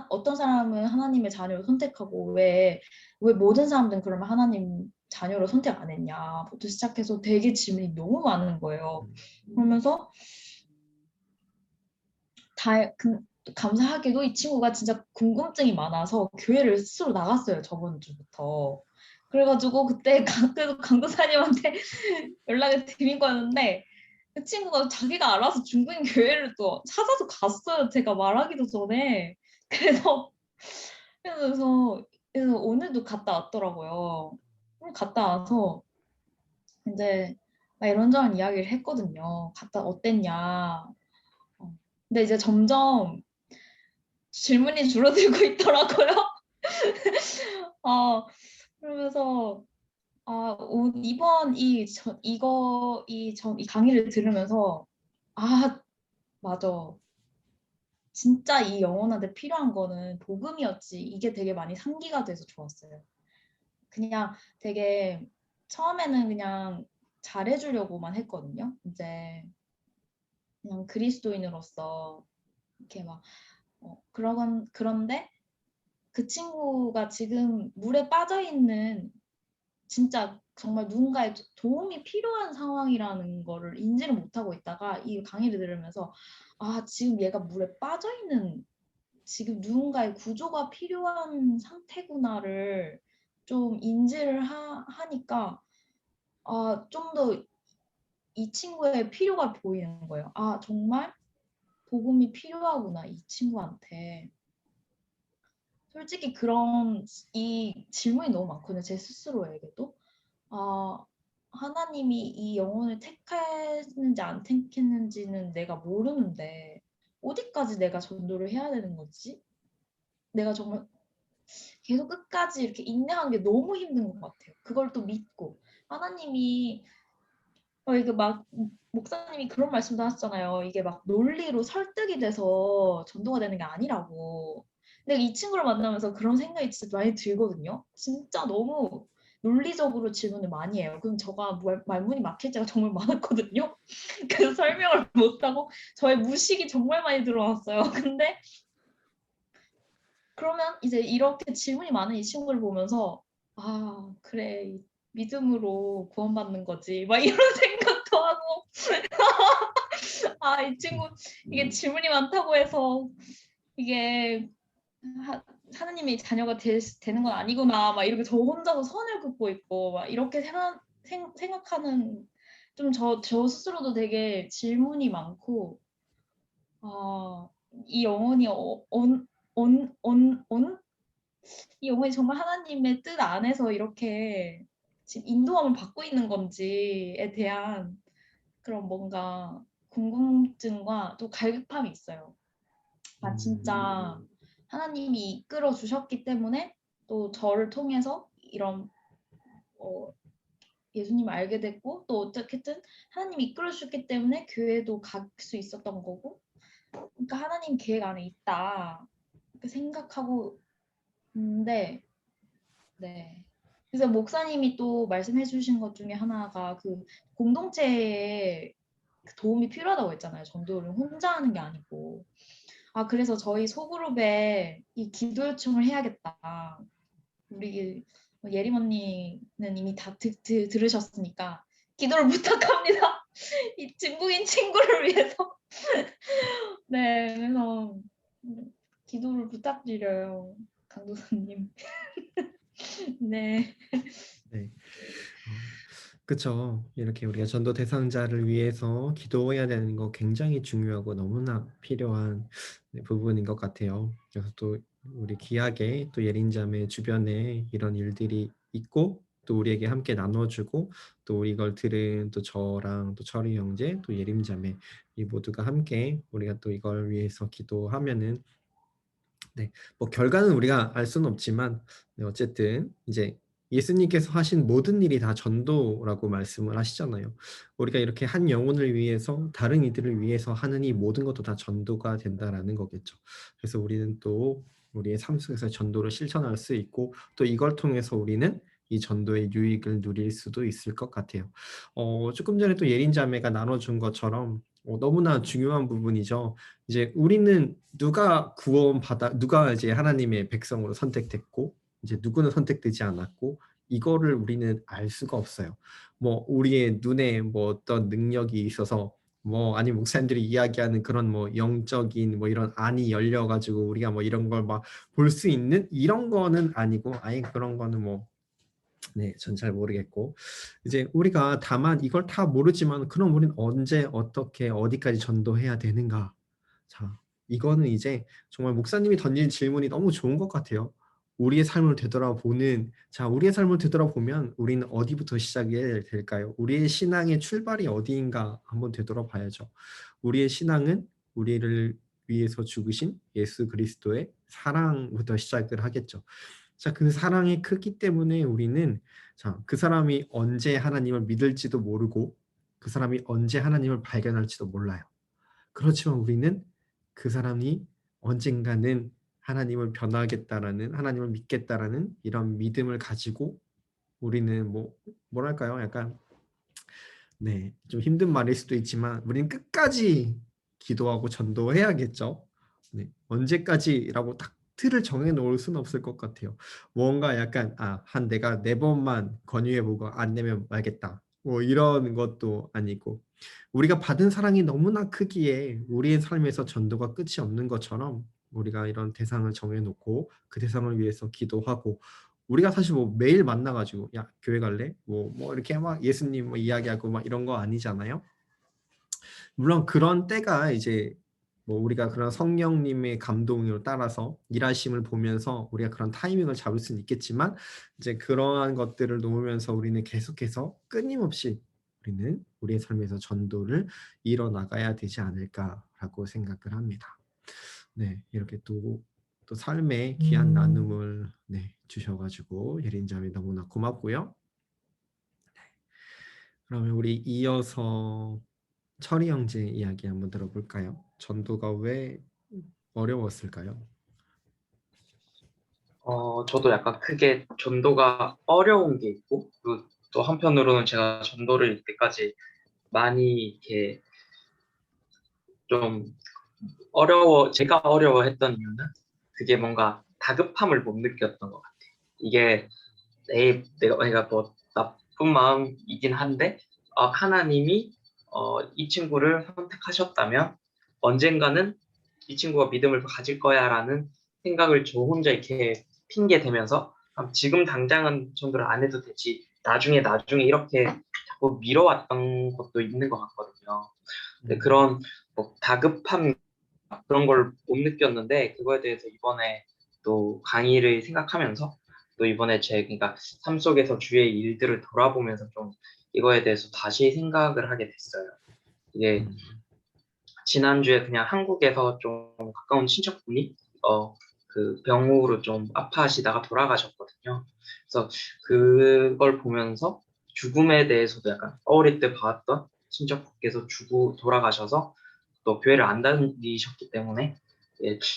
어떤 사람은 하나님의 자녀를 선택하고 왜 모든 사람들은 그러면 하나님 자녀를 선택 안 했냐부터 시작해서 되게 질문이 너무 많은 거예요. 그러면서 감사하게도 이 친구가 진짜 궁금증이 많아서 교회를 스스로 나갔어요. 저번 주부터. 그래가지고 그때 그래도 강도사님한테 연락을 드린 거였는데 그 친구가 자기가 알아서 중국인 교회를 또 찾아서 갔어요. 제가 말하기도 전에. 그래서 그래서, 그래서 오늘도 갔다 왔더라고요. 갔다 와서 이제 막 이런저런 이야기를 했거든요. 갔다 어땠냐. 근데 이제 점점 질문이 줄어들고 있더라고요. 그러면서 이번 이 강의를 들으면서 맞아. 진짜 이 영혼한테 필요한 거는 복음이었지. 이게 되게 많이 상기가 돼서 좋았어요. 그냥 되게 처음에는 그냥 잘해주려고만 했거든요. 이제 그냥 그리스도인으로서 이렇게 막 그런데 그 친구가 지금 물에 빠져 있는 진짜 정말 누군가의 도움이 필요한 상황이라는 거를 인지를 못하고 있다가 이 강의를 들으면서 지금 얘가 물에 빠져 있는 지금 누군가의 구조가 필요한 상태구나를 좀 인지를 하니까 좀 더 이 친구의 필요가 보이는 거예요. 정말 복음이 필요하구나 이 친구한테. 솔직히 이 질문이 너무 많거든요. 제 스스로에게도. 하나님이 이 영혼을 택했는지 안 택했는지는 내가 모르는데 어디까지 내가 전도를 해야 되는 거지? 내가 정말 계속 끝까지 이렇게 인내하는 게 너무 힘든 것 같아요. 그걸 또 믿고 하나님이 이게 막 목사님이 그런 말씀도 하셨잖아요. 이게 막 논리로 설득이 돼서 전도가 되는 게 아니라고. 근데 이 친구를 만나면서 그런 생각이 진짜 많이 들거든요. 진짜 너무 논리적으로 질문을 많이 해요. 그럼 제가 말문이 막힐 때가 정말 많았거든요. 그래서 설명을 못하고 저의 무식이 정말 많이 들어왔어요. 근데 그러면 이제 이렇게 질문이 많은 이 친구를 보면서 그래 믿음으로 구원받는 거지 막 이런 생각도 하고 이 친구 이게 질문이 많다고 해서 이게 하느님의 자녀가 되는 건 아니구나 막 이렇게 저 혼자서 선을 긋고 있고 막 이렇게 생각하는 좀 저 스스로도 되게 질문이 많고 이 영혼이 이 영혼이 정말 하나님의 뜻 안에서 이렇게 지금 인도함을 받고 있는 건지에 대한 그런 뭔가 궁금증과 또 갈급함이 있어요. 진짜 하나님이 이끌어 주셨기 때문에 또 저를 통해서 이런 예수님을 알게 됐고 또 어떻게든 하나님이 이끌어 주셨기 때문에 교회도 갈 수 있었던 거고 그러니까 하나님 계획 안에 있다 이렇게 생각하고 있는데 네. 그래서 목사님이 또 말씀해 주신 것 중에 하나가 그 공동체에 도움이 필요하다고 했잖아요. 전도를 혼자 하는 게 아니고. 그래서 저희 소그룹에 이 기도 요청을 해야겠다. 우리 예림 언니는 이미 다 들으셨으니까 기도를 부탁합니다. 이 중국인 친구를 위해서. 네, 그래서 기도를 부탁드려요, 강도사님. 네. 네. 그쵸. 이렇게 우리가 전도 대상자를 위해서 기도해야 되는 거 굉장히 중요하고 너무나 필요한 네, 부분인 것 같아요. 그래서 또 우리 귀하게 또 예린자매 주변에 이런 일들이 있고 또 우리에게 함께 나눠주고 또 이걸 들은 또 저랑 또 철이 형제 또 예림자매 이 모두가 함께 우리가 또 이걸 위해서 기도하면은 네, 뭐 결과는 우리가 알 수는 없지만 네, 어쨌든 이제 예수님께서 하신 모든 일이 다 전도라고 말씀을 하시잖아요. 우리가 이렇게 한 영혼을 위해서 다른 이들을 위해서 하는 이 모든 것도 다 전도가 된다라는 거겠죠. 그래서 우리는 또 우리의 삶 속에서 전도를 실천할 수 있고 또 이걸 통해서 우리는 이 전도의 유익을 누릴 수도 있을 것 같아요. 조금 전에 또 예린 자매가 나눠준 것처럼 너무나 중요한 부분이죠. 이제 우리는 누가 이제 하나님의 백성으로 선택됐고 이제 누구는 선택되지 않았고 이거를 우리는 알 수가 없어요. 뭐 우리의 눈에 뭐 어떤 능력이 있어서 뭐 아니 목사님들이 이야기하는 그런 뭐 영적인 뭐 이런 안이 열려 가지고 우리가 뭐 이런 걸 막 볼 수 있는 이런 거는 아니고 아예 그런 거는 뭐 네, 전 잘 모르겠고 이제 우리가 다만 이걸 다 모르지만 그럼 우리는 언제 어떻게 어디까지 전도해야 되는가? 자, 이거는 이제 정말 목사님이 던진 질문이 너무 좋은 것 같아요. 우리의 삶을 되돌아보는 우리의 삶을 되돌아보면 우리는 어디부터 시작해야 될까요? 우리의 신앙의 출발이 어디인가 한번 되돌아봐야죠. 우리의 신앙은 우리를 위해서 죽으신 예수 그리스도의 사랑부터 시작을 하겠죠. 자, 그 사랑의 크기 때문에 우리는 그 사람이 언제 하나님을 믿을지도 모르고 그 사람이 언제 하나님을 발견할지도 몰라요. 그렇지만 우리는 그 사람이 언젠가는 하나님을 변화하겠다라는 하나님을 믿겠다라는 이런 믿음을 가지고 우리는 뭐랄까요? 약간 네, 좀 힘든 말일 수도 있지만 우리는 끝까지 기도하고 전도해야겠죠. 네, 언제까지라고 딱 틀을 정해 놓을 수는 없을 것 같아요. 뭔가 약간 한 내가 4번만 권유해보고 안 되면 말겠다. 뭐 이런 것도 아니고 우리가 받은 사랑이 너무나 크기에 우리의 삶에서 전도가 끝이 없는 것처럼 우리가 이런 대상을 정해놓고 그 대상을 위해서 기도하고 우리가 사실 뭐 매일 만나가지고 야 교회 갈래? 뭐 이렇게 막 예수님 뭐 이야기하고 막 이런 거 아니잖아요. 물론 그런 때가 이제 뭐 우리가 그런 성령님의 감동을 따라서 일하심을 보면서 우리가 그런 타이밍을 잡을 수는 있겠지만 이제 그러한 것들을 놓으면서 우리는 계속해서 끊임없이 우리는 우리의 삶에서 전도를 이뤄나가야 되지 않을까라고 생각을 합니다. 네, 이렇게 또 삶의 귀한 나눔을 네, 주셔가지고 예린자매 너무나 고맙고요. 그러면 우리 이어서 철이 형제 이야기 한번 들어볼까요? 전도가 왜 어려웠을까요? 저도 약간 크게 전도가 어려운 게 있고, 또 한편으로는 제가 전도를 이때까지 많이 이렇게 좀 제가 어려워했던 이유는 그게 뭔가 다급함을 못 느꼈던 것 같아요. 이게 내가 뭐 나쁜 마음이긴 한데, 하나님이 이 친구를 선택하셨다면 언젠가는 이 친구가 믿음을 가질 거야라는 생각을 저 혼자 이렇게 핑계 대면서 지금 당장은 전도를 안 해도 되지 나중에 이렇게 자꾸 미뤄왔던 것도 있는 것 같거든요. 근데 그런 뭐 다급함 그런 걸 못 느꼈는데 그거에 대해서 이번에 또 강의를 생각하면서 또 이번에 그러니까 삶 속에서 주의 일들을 돌아보면서 좀 이거에 대해서 다시 생각을 하게 됐어요. 이게 지난주에 그냥 한국에서 좀 가까운 친척분이 그 병으로 좀 아파하시다가 돌아가셨거든요. 그래서 그걸 보면서 죽음에 대해서도 약간 어릴 때 봤던 친척분께서 돌아가셔서 또 교회를 안 다니셨기 때문에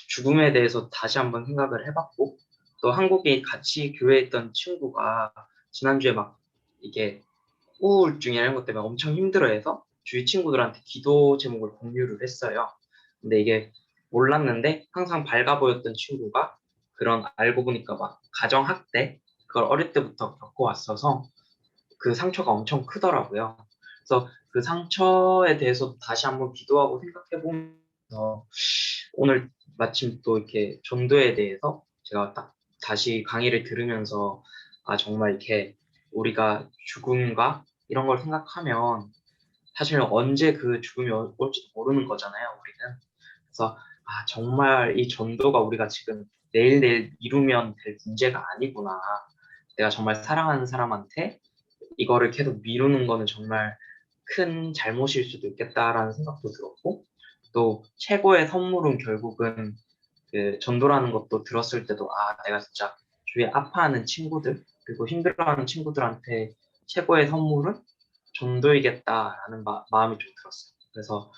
죽음에 대해서 다시 한번 생각을 해봤고 또 한국에 같이 교회에 있던 친구가 지난주에 막 이게 우울증이나 이런 것 때문에 엄청 힘들어해서 주위 친구들한테 기도 제목을 공유를 했어요. 근데 이게 몰랐는데 항상 밝아 보였던 친구가 그런 알고 보니까 막 가정학대 그걸 어릴 때부터 겪어왔어서 그 상처가 엄청 크더라고요. 그래서 그 상처에 대해서 다시 한번 기도하고 생각해보면서 오늘 마침 또 이렇게 전도에 대해서 제가 딱 다시 강의를 들으면서 아, 정말 이렇게 우리가 죽음과 이런 걸 생각하면 사실 언제 그 죽음이 올지도 모르는 거잖아요, 우리는. 그래서 아, 정말 이 전도가 우리가 지금 내일 이루면 될 문제가 아니구나. 내가 정말 사랑하는 사람한테 이거를 계속 미루는 거는 정말 큰 잘못일 수도 있겠다라는 생각도 들었고, 또 최고의 선물은 결국은 그 전도라는 것도 들었을 때도 아, 내가 진짜 주위에 아파하는 친구들, 그리고 힘들어하는 친구들한테 최고의 선물은 전도이겠다라는 마음이 좀 들었어요. 그래서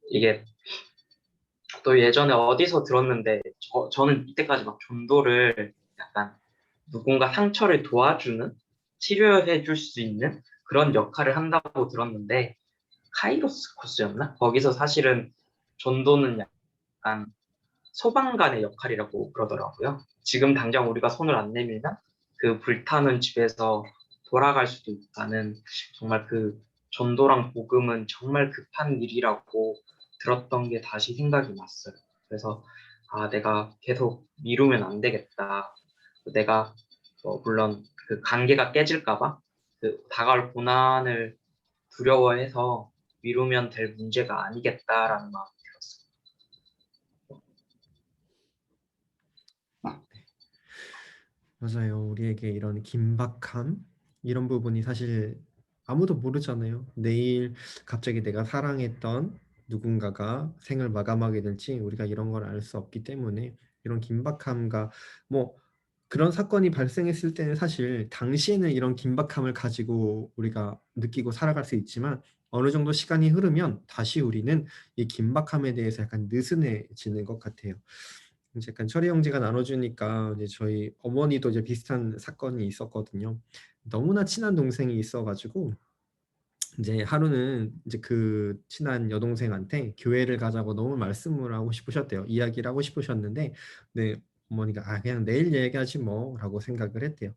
이게 또 예전에 어디서 들었는데 저는 이때까지 막 전도를 약간 누군가 상처를 도와주는 치료해 줄 수 있는 그런 역할을 한다고 들었는데 카이로스 코스였나? 거기서 사실은 전도는 약간 소방관의 역할이라고 그러더라고요. 지금 당장 우리가 손을 안 내밀면 그 불타는 집에서 돌아갈 수도 있다는 정말 그 전도랑 복음은 정말 급한 일이라고 들었던 게 다시 생각이 났어요. 그래서 아, 내가 계속 미루면 안 되겠다. 내가 물론 그 관계가 깨질까봐 그 다가올 고난을 두려워해서 미루면 될 문제가 아니겠다라는 마음이 들었어요. 맞아요. 우리에게 이런 긴박함 이런 부분이 사실 아무도 모르잖아요. 내일 갑자기 내가 사랑했던 누군가가 생을 마감하게 될지 우리가 이런 걸 알 수 없기 때문에 이런 긴박함과 뭐 그런 사건이 발생했을 때는 사실 당시에는 이런 긴박함을 가지고 우리가 느끼고 살아갈 수 있지만 어느 정도 시간이 흐르면 다시 우리는 이 긴박함에 대해서 약간 느슨해지는 것 같아요. 이제 약간 철이 형제가 나눠주니까 이제 저희 어머니도 이제 비슷한 사건이 있었거든요. 너무나 친한 동생이 있어가지고 이제 하루는 이제 그 친한 여동생한테 교회를 가자고 너무 말씀을 하고 싶으셨대요. 이야기를 하고 싶으셨는데, 네, 어머니가 아 그냥 내일 얘기하지 뭐라고 생각을 했대요.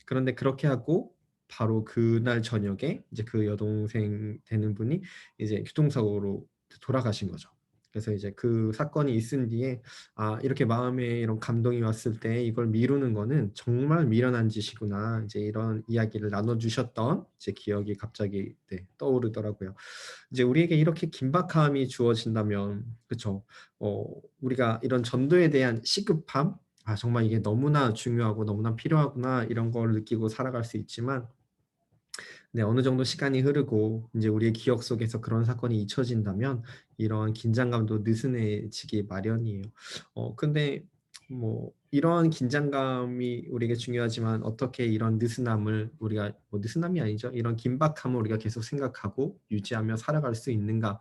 그런데 그렇게 하고 바로 그날 저녁에 이제 그 여동생 되는 분이 이제 교통사고로 돌아가신 거죠. 그래서 이제 그 사건이 있은 뒤에 아 이렇게 마음에 이런 감동이 왔을 때 이걸 미루는 거는 정말 미련한 짓이구나 이제 이런 이야기를 나눠주셨던 제 기억이 갑자기 네, 떠오르더라고요. 이제 우리에게 이렇게 긴박함이 주어진다면 그렇죠. 우리가 이런 전도에 대한 시급함 아 정말 이게 너무나 중요하고 너무나 필요하구나 이런 걸 느끼고 살아갈 수 있지만 네, 어느 정도 시간이 흐르고 이제 우리의 기억 속에서 그런 사건이 잊혀진다면 이러한 긴장감도 느슨해지기 마련이에요. 근데 뭐 이러한 긴장감이 우리에게 중요하지만 어떻게 이런 느슨함을 우리가 뭐 느슨함이 아니죠. 이런 긴박함을 우리가 계속 생각하고 유지하며 살아갈 수 있는가?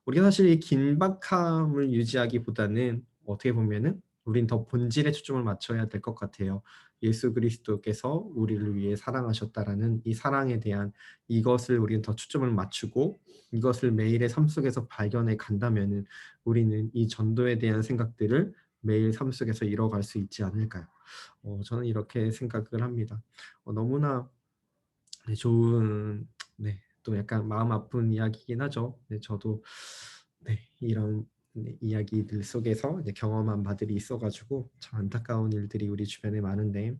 우리가 사실 이 긴박함을 유지하기보다는 어떻게 보면은 우린 더 본질에 초점을 맞춰야 될 것 같아요. 예수 그리스도께서 우리를 위해 사랑하셨다라는 이 사랑에 대한 이것을 우리는 더 초점을 맞추고 이것을 매일의 삶 속에서 발견해 간다면은 우리는 이 전도에 대한 생각들을 매일 삶 속에서 이뤄갈 수 있지 않을까요? 저는 이렇게 생각을 합니다. 너무나 네, 좋은 네, 또 약간 마음 아픈 이야기긴 하죠. 네, 저도 네, 이런 네, 이야기들 속에서 이제 경험한 바들이 있어가지고 참 안타까운 일들이 우리 주변에 많은데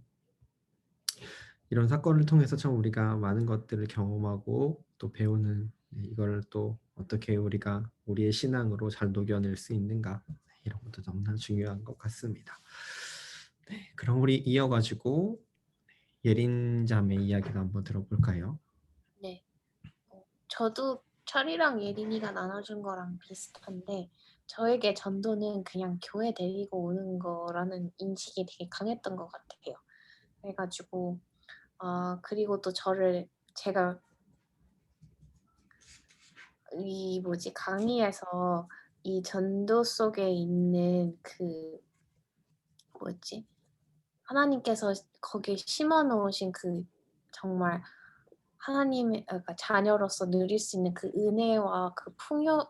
이런 사건을 통해서 참 우리가 많은 것들을 경험하고 또 배우는 네, 이걸 또 어떻게 우리가 우리의 신앙으로 잘 녹여낼 수 있는가 네, 이런 것도 너무나 중요한 것 같습니다. 네, 그럼 우리 이어가지고 예린 자매 이야기를 한번 들어볼까요? 네. 저도 철이랑 예린이가 나눠준 거랑 비슷한데 저에게 전도는 그냥 교회 데리고 오는 거라는 인식이 되게 강했던 것 같아요. 그래가지고 그리고 또 제가 이 뭐지 강의에서 이 전도 속에 있는 그 뭐지 하나님께서 거기에 심어 놓으신 그 정말 하나님의 그러니까 자녀로서 누릴 수 있는 그 은혜와 그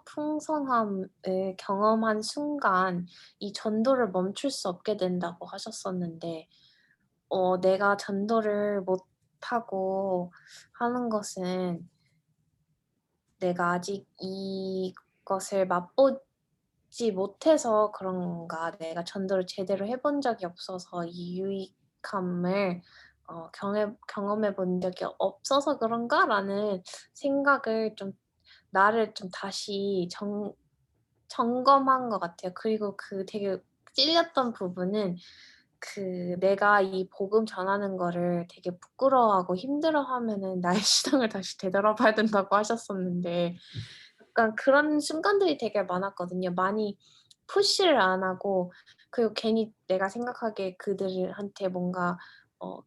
풍성함을 경험한 순간 이 전도를 멈출 수 없게 된다고 하셨었는데 내가 전도를 못하고 하는 것은 내가 아직 이것을 맛보지 못해서 그런가, 내가 전도를 제대로 해본 적이 없어서 이 유익함을 경험해 본 적이 없어서 그런가라는 생각을 좀, 나를 좀 다시 점검한 것 같아요. 그리고 그 되게 찔렸던 부분은 내가 이 복음 전하는 거를 되게 부끄러워하고 힘들어하면은 나의 신앙을 다시 되돌아봐야 된다고 하셨었는데, 약간 그런 순간들이 되게 많았거든요. 많이 푸시를 안 하고, 그리고 괜히 내가 생각하기에 그들한테 뭔가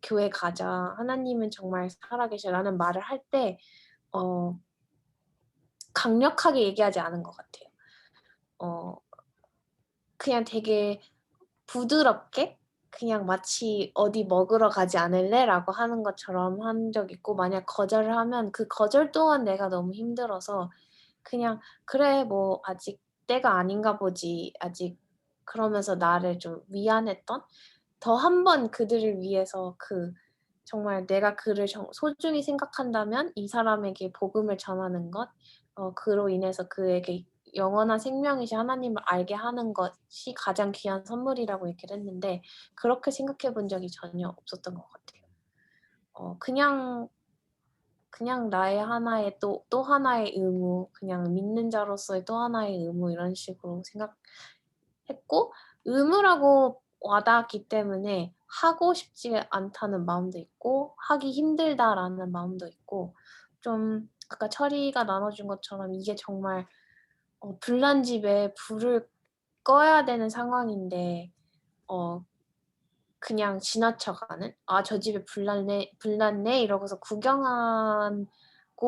교회 가자, 하나님은 정말 살아계셔라는 말을 할 때 강력하게 얘기하지 않은 것 같아요. 그냥 되게 부드럽게 그냥 마치 "어디 먹으러 가지 않을래?"라고 하는 것처럼 한 적 있고, 만약 거절을 하면 그 거절 또한 내가 너무 힘들어서 그냥 '그래 뭐 아직 때가 아닌가 보지.' 아직 그러면서 나를 좀 위안했던, 더 한 번 그들을 위해서 정말 내가 그를 소중히 생각한다면 이 사람에게 복음을 전하는 것, 그로 인해서 그에게 영원한 생명이신 하나님을 알게 하는 것이 가장 귀한 선물이라고 얘기를 했는데, 그렇게 생각해 본 적이 전혀 없었던 것 같아요. 그냥 나의 하나의 또 하나의 의무, 그냥 믿는 자로서의 또 하나의 의무, 이런 식으로 생각했고, 의무라고 와닿았기 때문에 하고 싶지 않다는 마음도 있고 하기 힘들다라는 마음도 있고, 좀 아까 철이가 나눠준 것처럼 이게 정말 불난 집에 불을 꺼야 되는 상황인데 그냥 지나쳐가는, '아 저 집에 불났네.' 이러고서 구경하고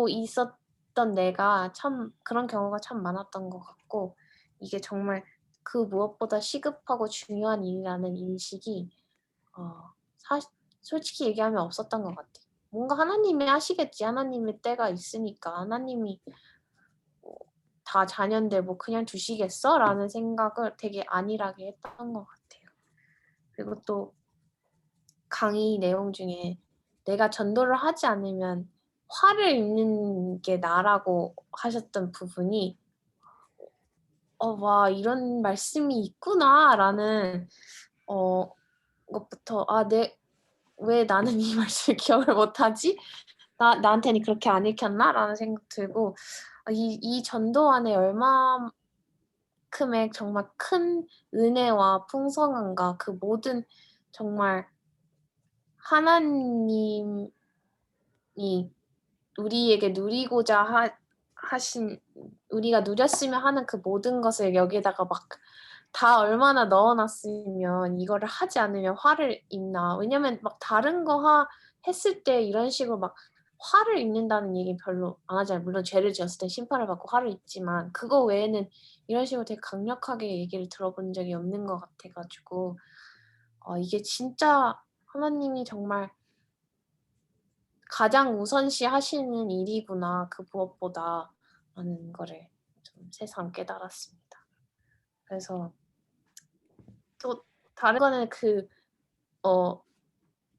있었던 내가 참, 그런 경우가 참 많았던 것 같고, 이게 정말 그 무엇보다 시급하고 중요한 일이라는 인식이 어 사 솔직히 얘기하면 없었던 것 같아요. 뭔가 '하나님이 하시겠지. 하나님의 때가 있으니까. 하나님이 다 자녀인데 뭐 그냥 두시겠어?'라는 생각을 되게 안일하게 했던 것 같아요. 그리고 또 강의 내용 중에 "내가 전도를 하지 않으면 화를 입는 게 나라고 하셨던 부분이, 와 이런 말씀이 있구나라는 것부터, '아 왜 나는 이 말씀을 기억을 못하지? 나한테는 그렇게 안 읽혔나?'라는 생각 들고, 이 전도 안에 얼마큼의 정말 큰 은혜와 풍성함과 그 모든, 정말 하나님이 우리에게 누리고자 하신, 우리가 누렸으면 하는 그 모든 것을 여기에다가 막 다 얼마나 넣어 놨으면 이거를 하지 않으면 화를 입나. 왜냐면 막 다른 거 했을 때 이런 식으로 막 화를 입는다는 얘기는 별로 안 하잖아요. 물론 죄를 지었을 땐 심판을 받고 화를 입지만, 그거 외에는 이런 식으로 되게 강력하게 얘기를 들어본 적이 없는 것 같아 가지고, 이게 진짜 하나님이 정말 가장 우선시 하시는 일이구나, 그 무엇보다라는 거를 좀 새삼 깨달았습니다. 그래서 또 다른 거는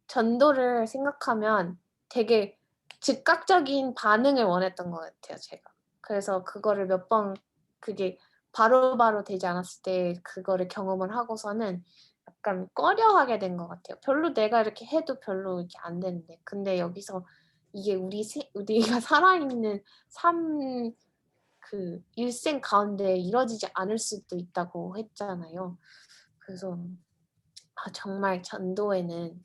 전도를 생각하면 되게 즉각적인 반응을 원했던 것 같아요, 제가. 그래서 그거를 몇 번, 그게 바로바로 되지 않았을 때 그거를 경험을 하고서는 약간 꺼려하게 된 것 같아요. 별로 내가 이렇게 해도 별로 이렇게 안 되는데. 근데 여기서 이게 우리가 살아있는 삶, 일생 가운데 이루어지지 않을 수도 있다고 했잖아요. 그래서 정말 전도에는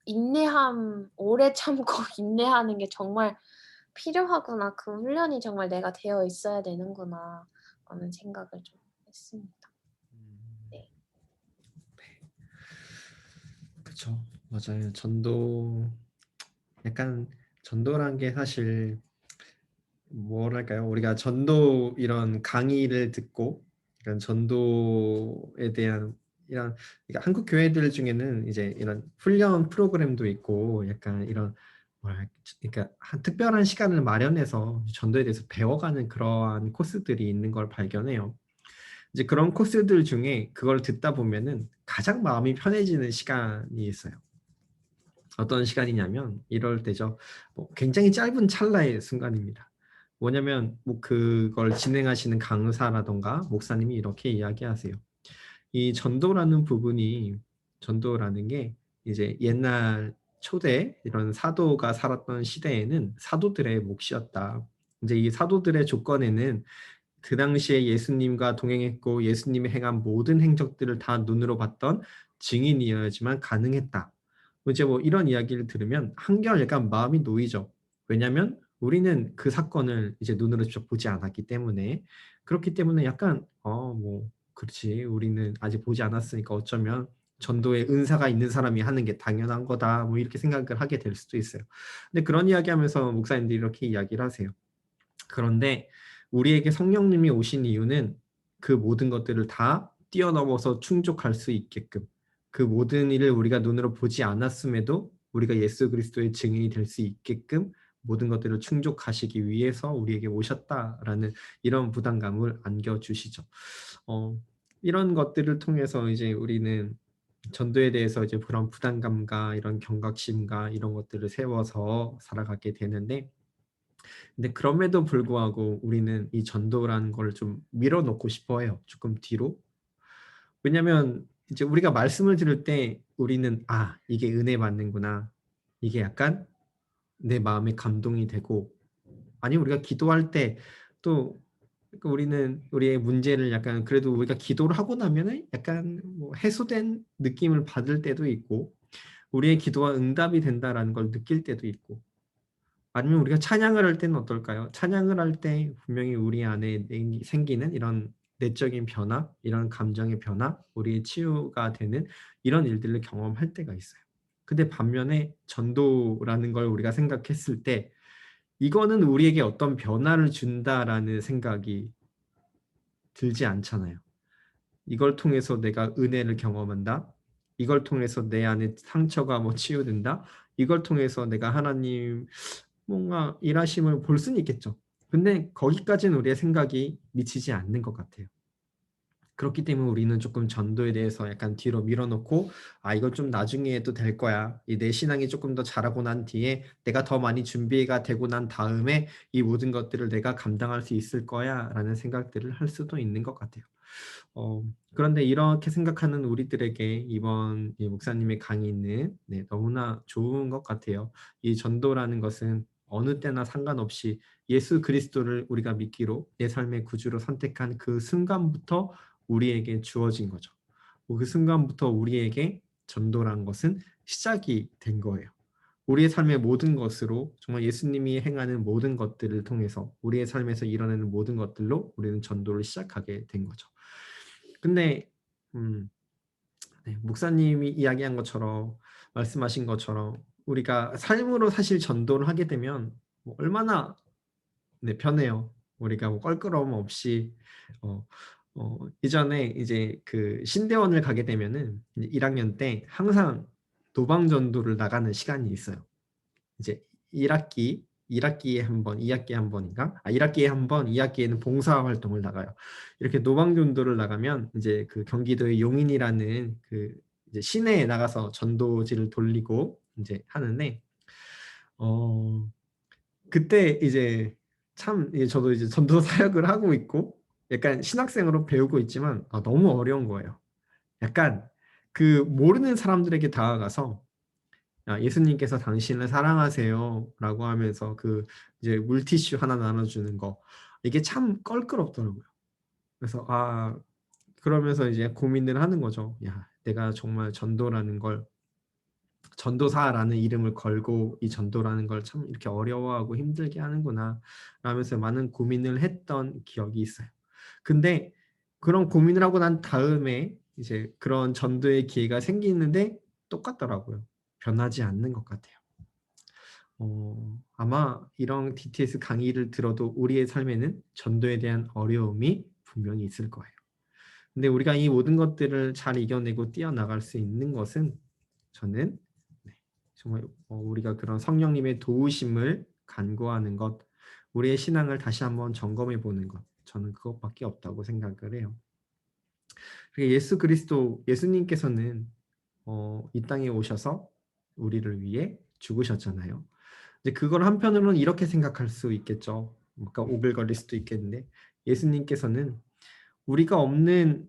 인내함, 오래 참고 인내하는 게 정말 필요하구나. 그 훈련이 정말 내가 되어 있어야 되는구나 라는 생각을 좀 했습니다. 네. 그쵸. 맞아요. 약간 전도란 게 사실 뭐랄까요? 우리가 전도 이런 강의를 듣고 이런 전도에 대한 이런, 그러니까 한국 교회들 중에는 이제 이런 훈련 프로그램도 있고 약간 이런 그러니까 한 특별한 시간을 마련해서 전도에 대해서 배워가는 그러한 코스들이 있는 걸 발견해요. 이제 그런 코스들 중에 그걸 듣다 보면은 가장 마음이 편해지는 시간이 있어요. 어떤 시간이냐면 이럴 때죠. 뭐 굉장히 짧은 찰나의 순간입니다. 뭐냐면 뭐 그걸 진행하시는 강사라던가 목사님이 이렇게 이야기하세요. 이 전도라는 게 이제 옛날 초대 이런 사도가 살았던 시대에는 사도들의 몫이었다. 이제 이 사도들의 조건에는 그 당시에 예수님과 동행했고 예수님이 행한 모든 행적들을 다 눈으로 봤던 증인이어야지만 가능했다. 이제 뭐 이런 이야기를 들으면 한결 약간 마음이 놓이죠. 왜냐하면 우리는 그 사건을 이제 눈으로 직접 보지 않았기 때문에 그렇기 때문에 약간 뭐 그렇지 우리는 아직 보지 않았으니까 어쩌면 전도에 은사가 있는 사람이 하는 게 당연한 거다 뭐 이렇게 생각을 하게 될 수도 있어요. 근데 그런 이야기하면서 목사님들이 이렇게 이야기를 하세요. 그런데 우리에게 성령님이 오신 이유는 그 모든 것들을 다 뛰어넘어서 충족할 수 있게끔 그 모든 일을 우리가 눈으로 보지 않았음에도 우리가 예수 그리스도의 증인이 될 수 있게끔 모든 것들을 충족하시기 위해서 우리에게 오셨다라는 이런 부담감을 안겨주시죠. 이런 것들을 통해서 이제 우리는 전도에 대해서 이제 그런 부담감과 이런 경각심과 이런 것들을 세워서 살아가게 되는데 근데 그럼에도 불구하고 우리는 이 전도라는 걸 좀 밀어놓고 싶어 해요. 조금 뒤로. 왜냐면 이제 우리가 말씀을 들을 때 우리는 이게 은혜 받는구나. 이게 약간 내 마음에 감동이 되고 아니면 우리가 기도할 때 또 우리는 우리의 문제를 약간 그래도 우리가 기도를 하고 나면은 약간 뭐 해소된 느낌을 받을 때도 있고 우리의 기도가 응답이 된다라는 걸 느낄 때도 있고 아니면 우리가 찬양을 할 때는 어떨까요? 찬양을 할 때 분명히 우리 안에 생기는 이런 내적인 변화, 이런 감정의 변화, 우리의 치유가 되는 이런 일들을 경험할 때가 있어요. 근데 반면에 전도라는 걸 우리가 생각했을 때 이거는 우리에게 어떤 변화를 준다라는 생각이 들지 않잖아요. 이걸 통해서 내가 은혜를 경험한다. 이걸 통해서 내 안에 상처가 뭐 치유된다. 이걸 통해서 내가 하나님 뭔가 일하심을 볼 수는 있겠죠. 근데 거기까지는 우리의 생각이 미치지 않는 것 같아요. 그렇기 때문에 우리는 조금 전도에 대해서 약간 뒤로 밀어놓고 이걸 좀 나중에 해도 될 거야. 내 신앙이 조금 더 자라고 난 뒤에 내가 더 많이 준비가 되고 난 다음에 이 모든 것들을 내가 감당할 수 있을 거야 라는 생각들을 할 수도 있는 것 같아요. 그런데 이렇게 생각하는 우리들에게 이번 이 목사님의 강의는 너무나 좋은 것 같아요. 이 전도라는 것은 어느 때나 상관없이 예수 그리스도를 우리가 믿기로 내 삶의 구주로 선택한 그 순간부터 우리에게 주어진 거죠. 그 순간부터 우리에게 전도란 것은 시작이 된 거예요. 우리의 삶의 모든 것으로 정말 예수님이 행하는 모든 것들을 통해서 우리의 삶에서 일어나는 모든 것들로 우리는 전도를 시작하게 된 거죠. 근데 목사님이 이야기한 것처럼 말씀하신 것처럼 우리가 삶으로 사실 전도를 하게 되면 뭐 얼마나 편해요. 우리가 뭐 껄끄러움 없이 이전에 이제 그 신대원을 가게 되면은 이제 1학년 때 항상 도방전도를 나가는 시간이 있어요. 이제 1학기에 한 번, 2학기에 한 번인가? 1학기에 한 번, 2학기에는 봉사 활동을 나가요. 이렇게 노방전도를 나가면 이제 그 경기도의 용인이라는 그 이제 시내에 나가서 전도지를 돌리고 이제 하는데 그때 이제 참 저도 이제 전도 사역을 하고 있고 약간 신학생으로 배우고 있지만 너무 어려운 거예요. 약간 그 모르는 사람들에게 다가가서 예수님께서 당신을 사랑하세요라고 하면서 그 이제 물티슈 하나 나눠주는 거 이게 참 껄끄럽더라고요. 그래서 그러면서 이제 고민을 하는 거죠. 야, 내가 정말 전도라는 걸 전도사라는 이름을 걸고 이 전도라는 걸 참 이렇게 어려워하고 힘들게 하는구나 라면서 많은 고민을 했던 기억이 있어요. 근데 그런 고민을 하고 난 다음에 이제 그런 전도의 기회가 생기는데 똑같더라고요. 변하지 않는 것 같아요. 아마 이런 DTS 강의를 들어도 우리의 삶에는 전도에 대한 어려움이 분명히 있을 거예요. 근데 우리가 이 모든 것들을 잘 이겨내고 뛰어나갈 수 있는 것은 저는 정말 우리가 그런 성령님의 도우심을 간구하는 것, 우리의 신앙을 다시 한번 점검해 보는 것, 저는 그것밖에 없다고 생각을 해요. 예수 그리스도 예수님께서는 이 땅에 오셔서 우리를 위해 죽으셨잖아요. 이제 그걸 한편으로는 이렇게 생각할 수 있겠죠. 뭔가 오글거릴 수도 있겠는데 예수님께서는 우리가 없는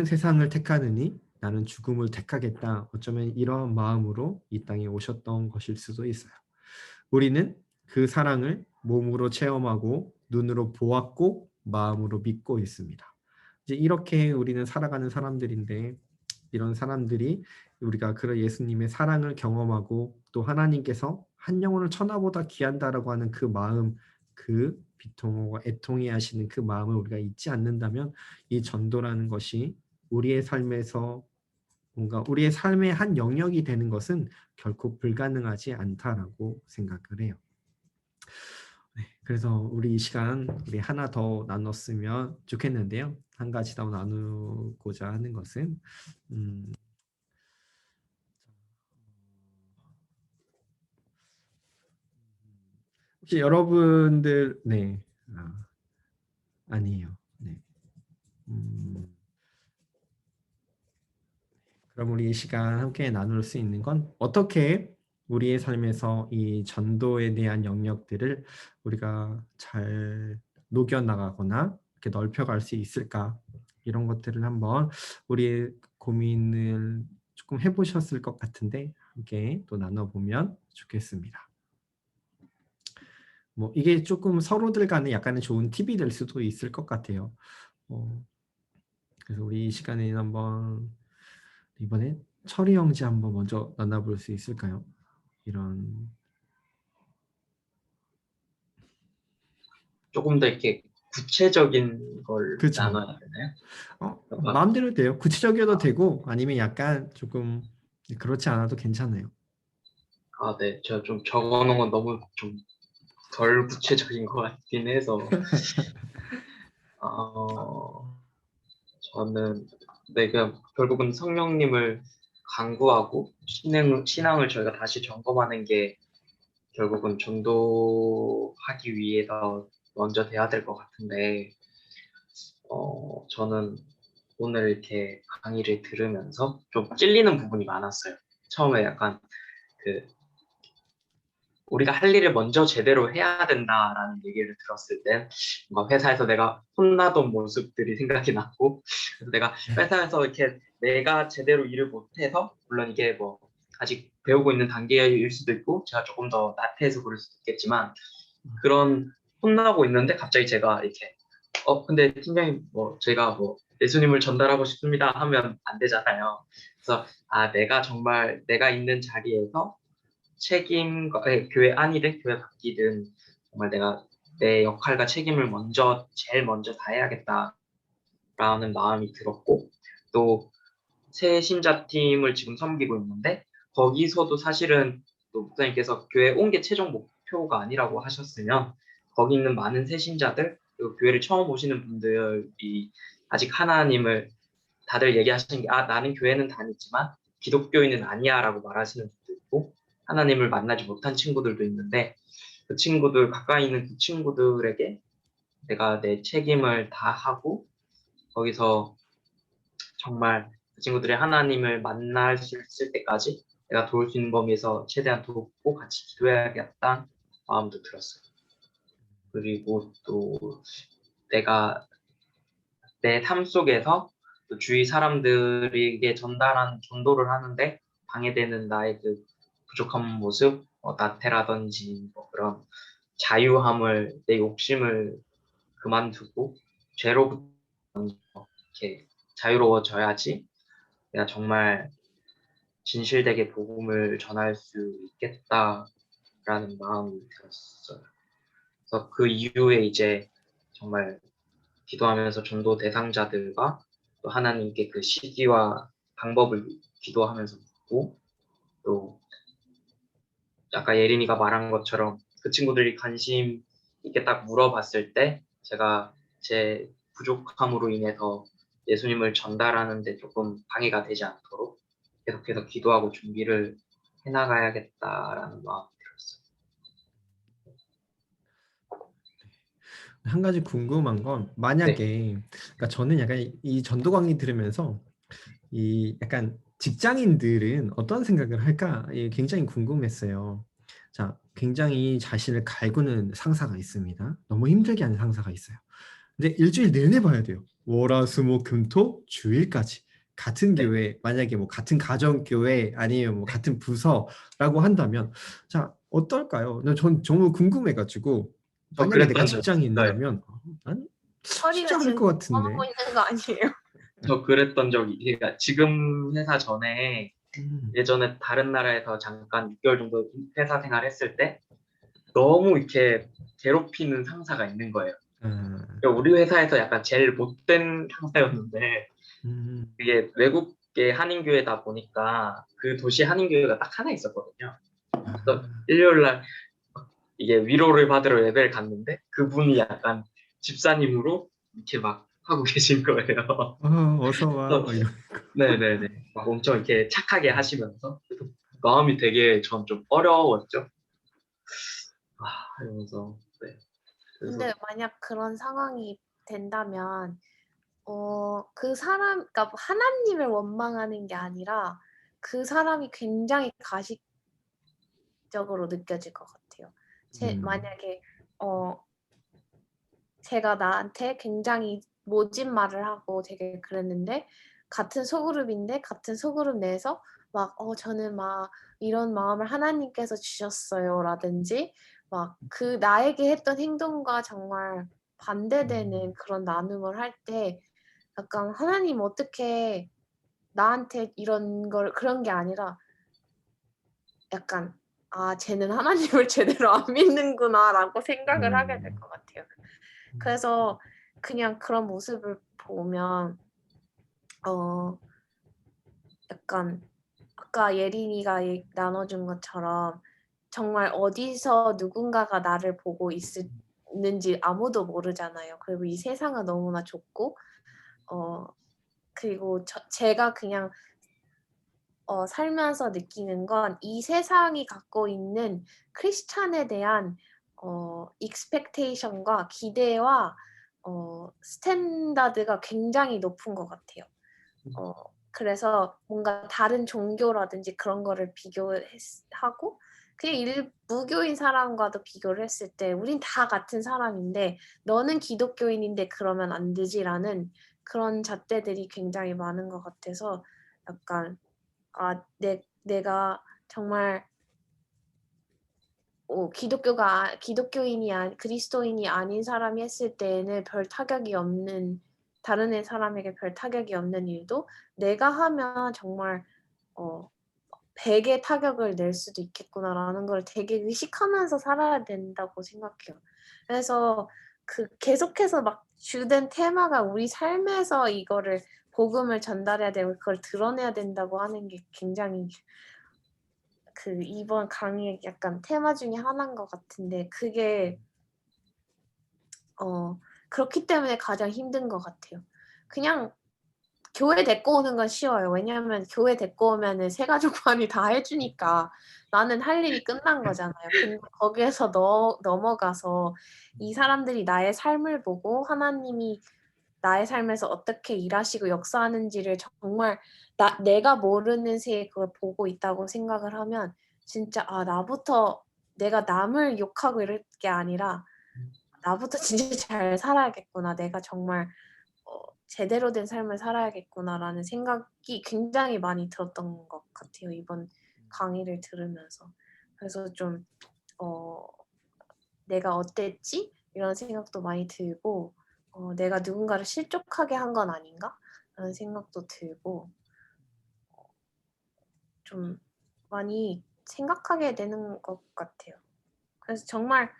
세상을 택하느니 나는 죽음을 택하겠다. 어쩌면 이런 마음으로 이 땅에 오셨던 것일 수도 있어요. 우리는 그 사랑을 몸으로 체험하고 눈으로 보았고 마음으로 믿고 있습니다. 이제 이렇게 우리는 살아가는 사람들인데 이런 사람들이 우리가 그런 예수님의 사랑을 경험하고 또 하나님께서 한 영혼을 천하보다 귀한다라고 하는 그 마음, 그 비통과 애통해 하시는 그 마음을 우리가 잊지 않는다면 이 전도라는 것이 우리의 삶에서 뭔가 우리의 삶의 한 영역이 되는 것은 결코 불가능하지 않다라고 생각을 해요. 네, 그래서 우리 이 시간 우리 하나 더 나눴으면 좋겠는데요. 한 가지 더 나누고자 하는 것은 혹시 여러분들 네 아니에요. 네. 그럼 우리 이 시간 함께 나눌 수 있는 건 어떻게 우리의 삶에서 이 전도에 대한 영역들을 우리가 잘 녹여나가거나 이렇게 넓혀갈 수 있을까? 이런 것들을 한번 우리의 고민을 조금 해보셨을 것 같은데 함께 또 나눠보면 좋겠습니다. 뭐 이게 조금 서로들 간에 약간의 좋은 팁이 될 수도 있을 것 같아요. 그래서 우리 이 시간에 한번 이번에 철이 형제 한번 먼저 만나볼 수 있을까요? 이런 조금 더 이렇게 구체적인 걸 그쵸. 나눠야 되나요? 마음대로 돼요. 구체적이어도 되고 아니면 약간 조금 그렇지 않아도 괜찮아요. 아, 네. 제가 좀 적어놓은 건 너무 좀 덜 구체적인 것 같긴 해서 어, 저는 내가 결국은 성령님을 간구하고 신앙을 저희가 다시 점검하는 게 결국은 전도하기 위해서 먼저 돼야 될 것 같은데 저는 오늘 이렇게 강의를 들으면서 좀 찔리는 부분이 많았어요. 처음에 약간 그 우리가 할 일을 먼저 제대로 해야 된다라는 얘기를 들었을 땐 뭔가 회사에서 내가 혼나던 모습들이 생각이 났고 그래서 내가 회사에서 이렇게 내가 제대로 일을 못해서 물론 이게 뭐 아직 배우고 있는 단계일 수도 있고 제가 조금 더 나태해서 그럴 수도 있겠지만 그런 혼나고 있는데 갑자기 제가 이렇게 근데 팀장님 뭐 제가 뭐 예수님을 전달하고 싶습니다 하면 안 되잖아요. 그래서 내가 정말 내가 있는 자리에서 책임과 교회 안이든 교회 밖이든 정말 내가 내 역할과 책임을 제일 먼저 다해야겠다라는 마음이 들었고 또 새 신자팀을 지금 섬기고 있는데 거기서도 사실은 또 목사님께서 교회 온 게 최종 목표가 아니라고 하셨으면 거기 있는 많은 새 신자들 그리고 교회를 처음 오시는 분들이 아직 하나님을 다들 얘기하시는 게 나는 교회는 다니지만 기독교인은 아니야라고 말하시는 분도 있고 하나님을 만나지 못한 친구들도 있는데 그 친구들 가까이 있는 그 친구들에게 내가 내 책임을 다하고 거기서 정말 그 친구들이 하나님을 만날 수 있을 때까지 내가 도울 수 있는 범위에서 최대한 돕고 같이 기도해야겠다는 마음도 들었어요. 그리고 또 내가 내 삶 속에서 또 주위 사람들에게 전도를 하는데 방해되는 나의 그 부족한 모습, 나태라든지 뭐 그런 자유함을 내 욕심을 그만두고 죄로부터 이렇게 자유로워져야지 내가 정말 진실되게 복음을 전할 수 있겠다라는 마음이 들었어요. 그래서 그 이후에 이제 정말 기도하면서 전도 대상자들과 또 하나님께 그 시기와 방법을 기도하면서 묻고 또 아까 예린이가 말한 것처럼 그 친구들이 관심 있게 딱 물어봤을 때 제가 제 부족함으로 인해서 예수님을 전달하는 데 조금 방해가 되지 않도록 계속해서 기도하고 준비를 해나가야겠다라는 마음이 들었어요. 한 가지 궁금한 건 네. 만약에 그러니까 저는 약간 이 전도 강의 들으면서 이 약간 직장인들은 어떤 생각을 할까? 이게 굉장히 궁금했어요. 자, 굉장히 자신을 갈구는 상사가 있습니다. 너무 힘들게 하는 상사가 있어요. 근데 일주일 내내 봐야 돼요. 월화수목금토 주일까지 같은 네. 교회, 만약에 뭐 같은 가정교회 아니면 뭐 같은 부서라고 한다면 자 어떨까요? 전 정말 궁금해가지고 저 만약에 내가 그랬던 적이 있어요. 직장인이라면 난 쉽지 허리가 않을 지금 것 넘어가고 같은데. 있는 거 아니에요? 저 그랬던 적이 그러니까 지금 회사 전에 음, 예전에 다른 나라에서 잠깐 6개월 정도 회사 생활했을 때 너무 이렇게 괴롭히는 상사가 있는 거예요. 아, 그러니까 우리 회사에서 약간 제일 못된 상사였는데 음, 이게 외국계 한인교회다 보니까 그 도시 한인교회가 딱 하나 있었거든요. 그래서 아, 일요일 날 이게 위로를 받으러 예배를 갔는데 그분이 약간 집사님으로 이렇게 막 하고 계신 거예요. 어서 와, 그래서 막 이런. 네네네. 막 엄청 이렇게 착하게 하시면서 그래서 마음이 되게 전 좀 어려웠죠. 이러면서 네. 그래서 근데 만약 그런 상황이 된다면 그 사람, 그러니까 하나님을 원망하는 게 아니라 그 사람이 굉장히 가식적으로 느껴질 것 같아요. 음, 만약에 제가 나한테 굉장히 모진 말을 하고 되게 그랬는데 같은 소그룹인데 같은 소그룹 내에서 막 저는 막 이런 마음을 하나님께서 주셨어요라든지 막 그 나에게 했던 행동과 정말 반대되는 그런 나눔을 할 때 약간 하나님 어떻게 나한테 이런 걸 그런 게 아니라 약간 '아 쟤는 하나님을 제대로 안 믿는구나.'라고 생각을 하게 될 음, 것 같아요. 그래서 그냥 그런 모습을 보면 어 약간 아까 예린이가 나눠준 것처럼 정말 어디서 누군가가 나를 보고 있는지 아무도 모르잖아요. 그리고 이 세상은 너무나 좁고 어 그리고 제가 그냥 살면서 느끼는 건 이 세상이 갖고 있는 크리스찬에 대한 expectation과 기대와 스탠다드가 굉장히 높은 것 같아요. 어 그래서 뭔가 다른 종교라든지 그런 거를 하고 그냥 무교인 사람과도 비교를 했을 때 '우린 다 같은 사람인데 너는 기독교인인데 그러면 안 되지.'라는 그런 잣대들이 굉장히 많은 것 같아서 약간 내가 정말 기독교인이 그리스도인이 아닌 사람이 했을 때에는 별 타격이 없는 다른 사람에게 별 타격이 없는 일도 내가 하면 정말 어 100의 타격을 낼 수도 있겠구나라는 걸 되게 의식하면서 살아야 된다고 생각해요. 그래서 계속해서 막 주된 테마가 우리 삶에서 이거를 복음을 전달해야 되고 그걸 드러내야 된다고 하는 게 굉장히 이번 강의의 약간 테마 중에 하나인 것 같은데 그게 그렇기 때문에 가장 힘든 것 같아요. 그냥 교회 데리고 오는 건 쉬워요. 왜냐하면 교회 데리고 오면은 새 가족만이 다 해 주니까 나는 할 일이 끝난 거잖아요. 근데 거기에서 넘어가서 이 사람들이 나의 삶을 보고 하나님이 나의 삶에서 어떻게 일하시고 역사하는지를 정말 내가 모르는 새에 그걸 보고 있다고 생각을 하면 진짜 '아 나부터 내가 남을 욕하고 이럴 게 아니라 나부터 진짜 잘 살아야겠구나. 내가 정말 제대로 된 삶을 살아야겠구나.'라는 생각이 굉장히 많이 들었던 것 같아요, 이번 강의를 들으면서. 그래서 좀 어 '내가 어땠지?' 이런 생각도 많이 들고 '내가 누군가를 실족하게 한 건 아닌가?'라는 생각도 들고 좀 많이 생각하게 되는 것 같아요. 그래서 정말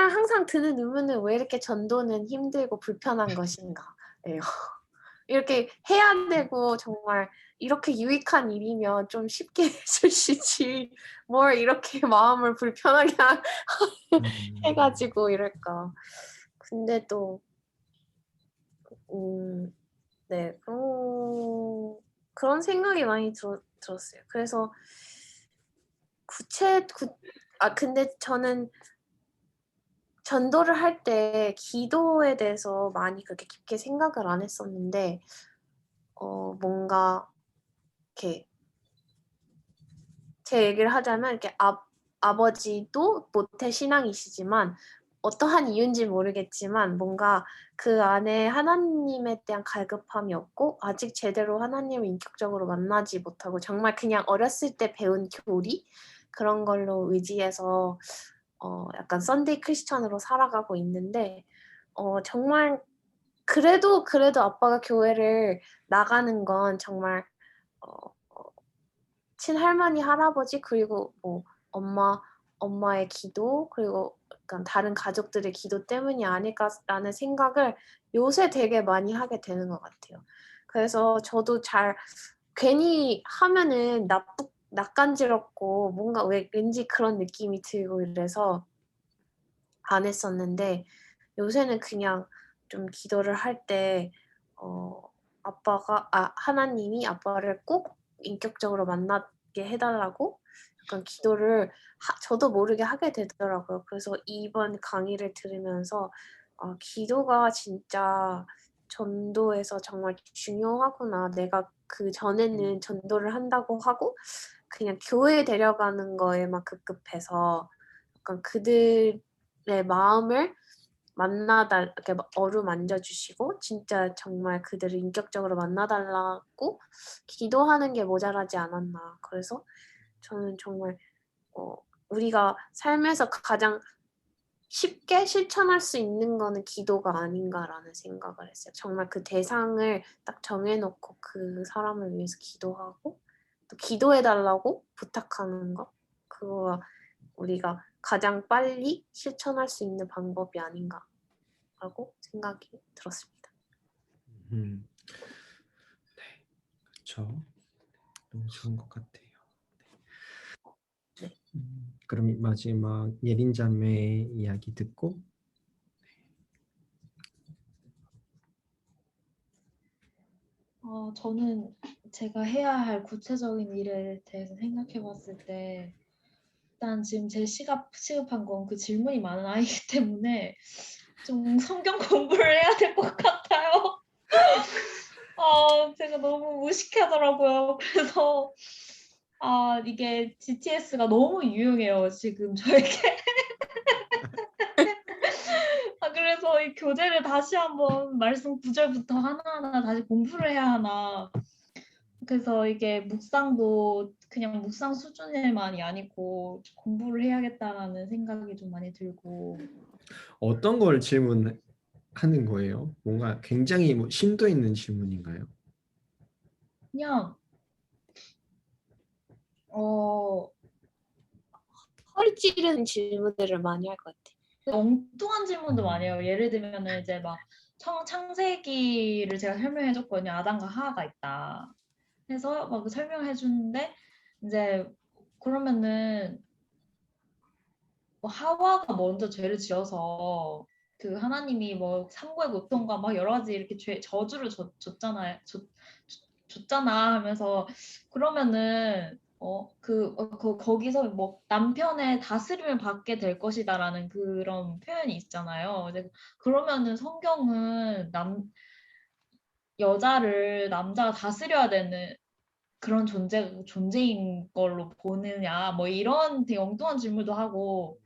항상 드는 의문은 '왜 이렇게 전도는 힘들고 불편한 것인가?'예요. 이렇게 해야 되고 정말 이렇게 유익한 일이면 좀 쉽게 해 주시지 뭘 이렇게 마음을 불편하게 해 음, 가지고 이럴까. 근데 또 음 네 그런 생각이 많이 들었어요. 그래서 구체 구 근데 저는 전도를 할 때 기도에 대해서 많이 그렇게 깊게 생각을 안 했었는데 뭔가 이렇게 제 얘기를 하자면 이렇게 아버지도 모태 신앙이시지만 어떠한 이유인지 모르겠지만 뭔가 그 안에 하나님에 대한 갈급함이 없고 아직 제대로 하나님을 인격적으로 만나지 못하고 정말 그냥 어렸을 때 배운 교리 그런 걸로 의지해서 약간 썬데이 크리스천으로 살아가고 있는데 정말 그래도 아빠가 교회를 나가는 건 정말 친할머니, 할아버지 그리고 뭐 엄마의 기도 그리고 약간 다른 가족들의 기도 때문이 아닐까라는 생각을 요새 되게 많이 하게 되는 것 같아요. 그래서 저도 잘 괜히 하면은 낯간지럽고 뭔가 왠지 그런 느낌이 들고 이래서 안 했었는데 요새는 그냥 좀 기도를 할 때 하나님이 아빠를 꼭 인격적으로 만나게 해달라고 약간 기도를 저도 모르게 하게 되더라고요. 그래서 이번 강의를 들으면서 기도가 진짜 전도에서 정말 중요하구나. 내가 그 전에는 전도를 한다고 하고 그냥 교회에 데려가는 거에만 급급해서 약간 그들의 마음을 이렇게 어루만져 주시고 진짜 정말 그들을 인격적으로 만나달라고 기도하는 게 모자라지 않았나. 그래서 저는 정말 우리가 삶에서 가장 쉽게 실천할 수 있는 거는 기도가 아닌가라는 생각을 했어요. 정말 그 대상을 딱 정해놓고 그 사람을 위해서 기도하고 또 기도해달라고 부탁하는 거 그거가 우리가 가장 빨리 실천할 수 있는 방법이 아닌가라고 생각이 들었습니다. 네, 그렇죠. 너무 좋은 것 같아요. 네. 그럼 마지막 예린 자매 이야기 듣고 저는 제가 해야 할 구체적인 일에 대해서 생각해 봤을 때 일단 지금 제 시급한 건 그 질문이 많은 아이기 때문에 좀 성경 공부를 해야 될 것 같아요. 제가 너무 무식하더라고요. 그래서 이게 GTS가 너무 유용해요, 지금 저에게. 그래서 이 교재를 다시 한번 말씀 구절부터 하나하나 다시 공부를 해야 하나. 그래서 이게 묵상도 그냥 묵상 수준의만이 아니고 공부를 해야겠다라는 생각이 좀 많이 들고. 어떤 걸 질문하는 거예요? 뭔가 굉장히 심도 있는 질문인가요? 그냥 허리 찌르는 질문들을 많이 할 것 같아요. 엉뚱한 질문도 많이 해요. 예를 들면은 이제 막 창세기를 제가 설명해 줬거든요. 아담과 하와가 있다. 해서 막 설명해 주는데 이제 그러면은 뭐 하와가 먼저 죄를 지어서 그 하나님이 뭐 상고의 고통과 막 여러 가지 이렇게 저주를 줬잖아요. 줬잖아 하면서 그러면은 거기서 뭐 남편의 다스림을 받게 될 것이다라는 그런 표현이 있잖아요. 근데 그러면은 성경은 여자를 남자가 다스려야 되는 그런 존재인 걸로 보느냐 뭐 이런 되게 엉뚱한 질문도 하고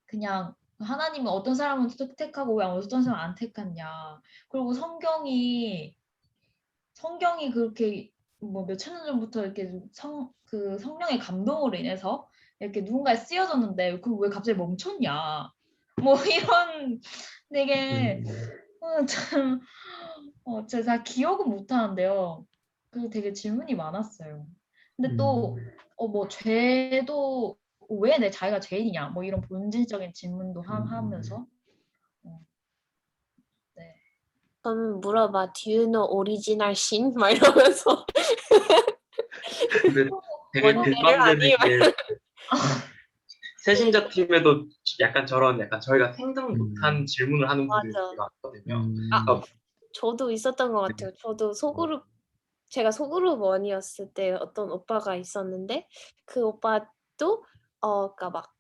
그냥 하나님은 어떤 사람은 택하고 왜 어떤 사람은 안 택했냐. 그리고 성경이 그렇게 뭐 몇천 년 전부터 이렇게 그 성령의 감동으로 인해서 이렇게 누군가에 쓰여졌는데 그 왜 갑자기 멈췄냐. 뭐 이런 되게 참 제가 기억은 못 하는데요. 그 되게 질문이 많았어요. 근데 또 뭐 죄도 왜 내 자기가 죄인이냐 뭐 이런 본질적인 질문도 하면서 네. 저는 물어봐. Do you know original sin? 막 이러면서 근데 되게 원죄를 아니 공감되는 게 새신자 팀에도 약간 저희가 생각 못한 질문을 하는 분들이 맞아. 되게 많거든요. 저도 있었던 것 같아요. 저도 제가 소그룹 원이었을 때 어떤 오빠가 있었는데 그 오빠도 그러니까 막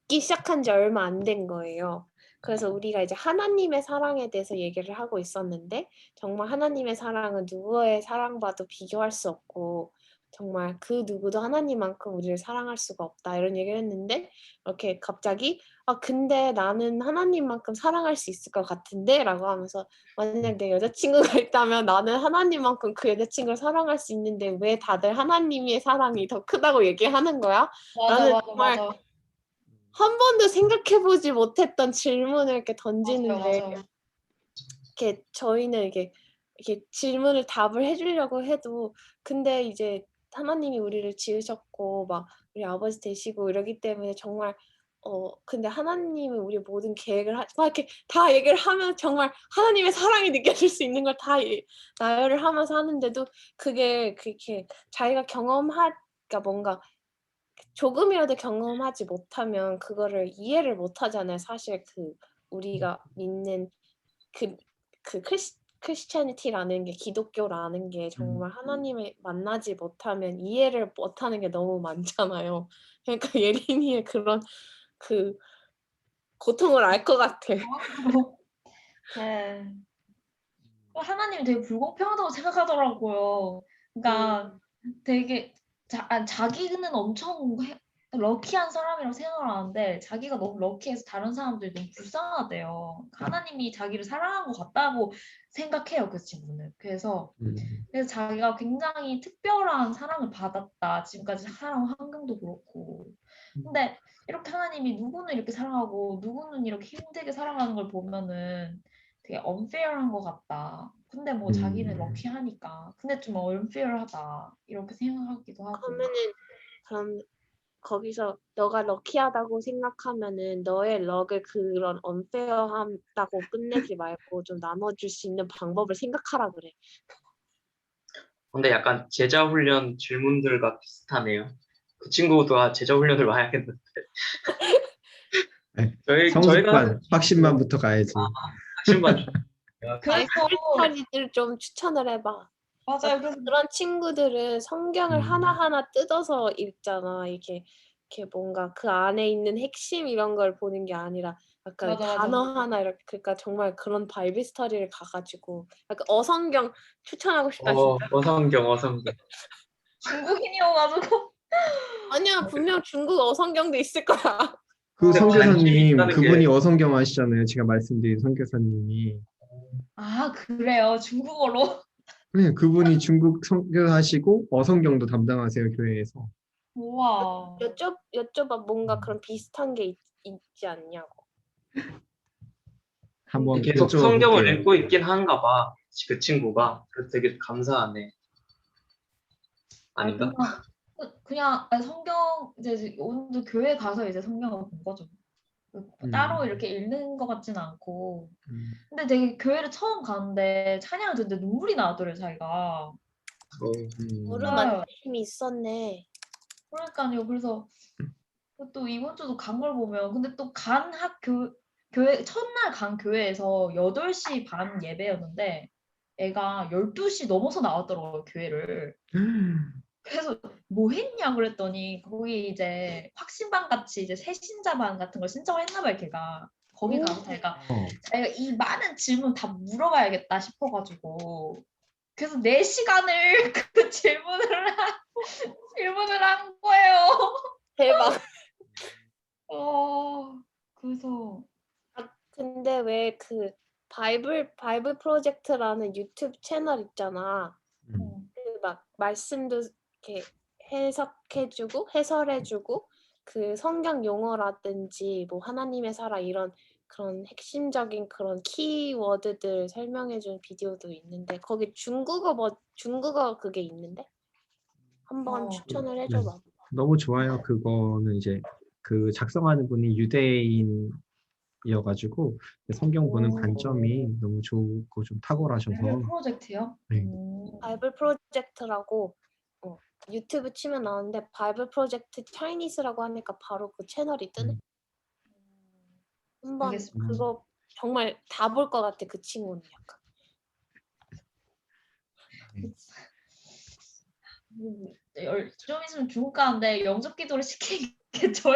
믿기 시작한 지 얼마 안 된 거예요. 그래서 우리가 이제 하나님의 사랑에 대해서 얘기를 하고 있었는데 정말 하나님의 사랑은 누구의 사랑과도 비교할 수 없고 정말 그 누구도 하나님만큼 우리를 사랑할 수가 없다 이런 얘기를 했는데 이렇게 갑자기 근데 나는 하나님만큼 사랑할 수 있을 것 같은데 라고 하면서 만약 내 여자친구가 있다면 나는 하나님만큼 그 여자친구를 사랑할 수 있는데 왜 다들 하나님의 사랑이 더 크다고 얘기하는 거야? 맞아, 나는 맞아, 정말 맞아. 한 번도 생각해보지 못했던 질문을 이렇게 맞아요, 던지는데 맞아요. 이렇게 저희는 이렇게 질문을 답을 해주려고 해도 근데 이제 하나님이 우리를 지으셨고 막 우리 아버지 되시고 이러기 때문에 정말 근데 하나님은 우리의 모든 계획을 막 이렇게 다 얘기를 하면 정말 하나님의 사랑이 느껴질 수 있는 걸 다 나열을 하면서 하는데도 그게 그렇게 자기가 그러니까 뭔가 조금이라도 경험하지 못하면 그거를 이해를 못 하잖아요. 사실 우리가 믿는 그 크리스찬니티라는 게 기독교라는 게 정말 하나님을 만나지 못하면 이해를 못하는 게 너무 많잖아요. 그러니까 예린이의 그런 그 고통을 알 것 같아. 네. 하나님이 되게 불공평하다고 생각하더라고요. 그러니까 되게 자기는 엄청 럭키한 사람이라고 생각을 하는데 자기가 너무 럭키해서 다른 사람들이 너무 불쌍하대요. 하나님이 자기를 사랑한 것 같다고 생각해요, 그 친구는. 그래서 자기가 굉장히 특별한 사랑을 받았다. 지금까지 살아온 환경도 그렇고. 근데 이렇게 하나님이 누구는 이렇게 사랑하고 누구는 이렇게 힘들게 살아가는 걸 보면은 되게 unfair한 것 같다. 근데 뭐 자기는 럭키하니까. 근데 좀 unfair하다. 이렇게 생각하기도 하고. 그럼 거기서 너가 럭키하다고 생각하면은 너의 럭을 그런 언페어하다고 끝내지 말고 좀 나눠줄 수 있는 방법을 생각하라 그래. 근데 약간 제자 훈련 질문들과 비슷하네요. 그 친구도 제자 훈련을 와야겠는데. 네. 저희가 하는 성습반, 확신반부터 가야지. 학신반 그래서 스토리들 좀 추천을 해봐. 맞아요. 그래서 그런 친구들은 성경을 음. 하나하나 뜯어서 읽잖아. 이렇게 뭔가 그 안에 있는 핵심 이런 걸 보는 게 아니라 약간 맞아, 맞아. 단어 하나 이렇게 그러니까 정말 그런 바이블 스터디를 가가지고 약간 어성경 추천하고 싶다 진짜. 어성경. 중국인이어가지고 아니야 분명 중국 어성경도 있을 거야. 그 관심이 선교사님, 있다는 그분이 게 어성경 하시잖아요. 제가 말씀드린 선교사님이. 아 그래요. 중국어로. 네, 그분이 중국 선교하시고 어성경도 담당하세요, 교회에서. 우와. 여쭤봐 뭔가 그런 비슷한 게 있지 않냐고. 한번 계속 성경을 여쭤볼게요. 읽고 있긴 한가 봐. 그 친구가. 그래서 되게 감사하네. 아닌가? 그냥 성경 이제 오늘도 교회 가서 이제 성경을 본 거죠. 따로 이렇게 읽는 것 같지는 않고. 근데 되게 교회를 처음 가는데 찬양을 듣는데 눈물이 나더래요, 자기가. 모르 네. 만심이 있었네. 그러니까요. 그래서 또 이번 주도 간 걸 보면 근데 또 간 교회 첫날 간 교회에서 8시 반 예배였는데 애가 12시 넘어서 나왔더라고요, 교회를. 그래서 뭐 했냐 그랬더니 거기 이제 확신반 같이 이제 새신자반 같은 걸 신청을 했나 봐요, 걔가. 거기 가서 자기가 이 많은 질문 다 물어봐야겠다 싶어가지고 그래서 4시간을 그 질문을 한 거예요. 대박. 그래서 근데 왜 그 바이블 프로젝트라는 유튜브 채널 있잖아. 그 막 말씀도 이렇게 해석해주고 해설해주고 그 성경 용어라든지 뭐 하나님의 사랑 이런 그런 핵심적인 그런 키워드들 설명해주는 비디오도 있는데 거기 중국어 그게 있는데 한번 추천을 네. 해줘봐. 너무 좋아요. 그거는 이제 그 작성하는 분이 유대인이어가지고 성경 보는 관점이 너무 좋고 좀 탁월하셔서. 바이블 프로젝트요? 네. 바이블 프로젝트라고 유튜브 치면 나오는데 바이블 프로젝트 차이니스라고 하니까 바로 그 채널이 뜨네. 한번 알겠습니다. 그거 정말 다 볼 것 같아 그 친구는 약간. 좀 있으면 중국 가는데 영접 기도를 시키겠죠?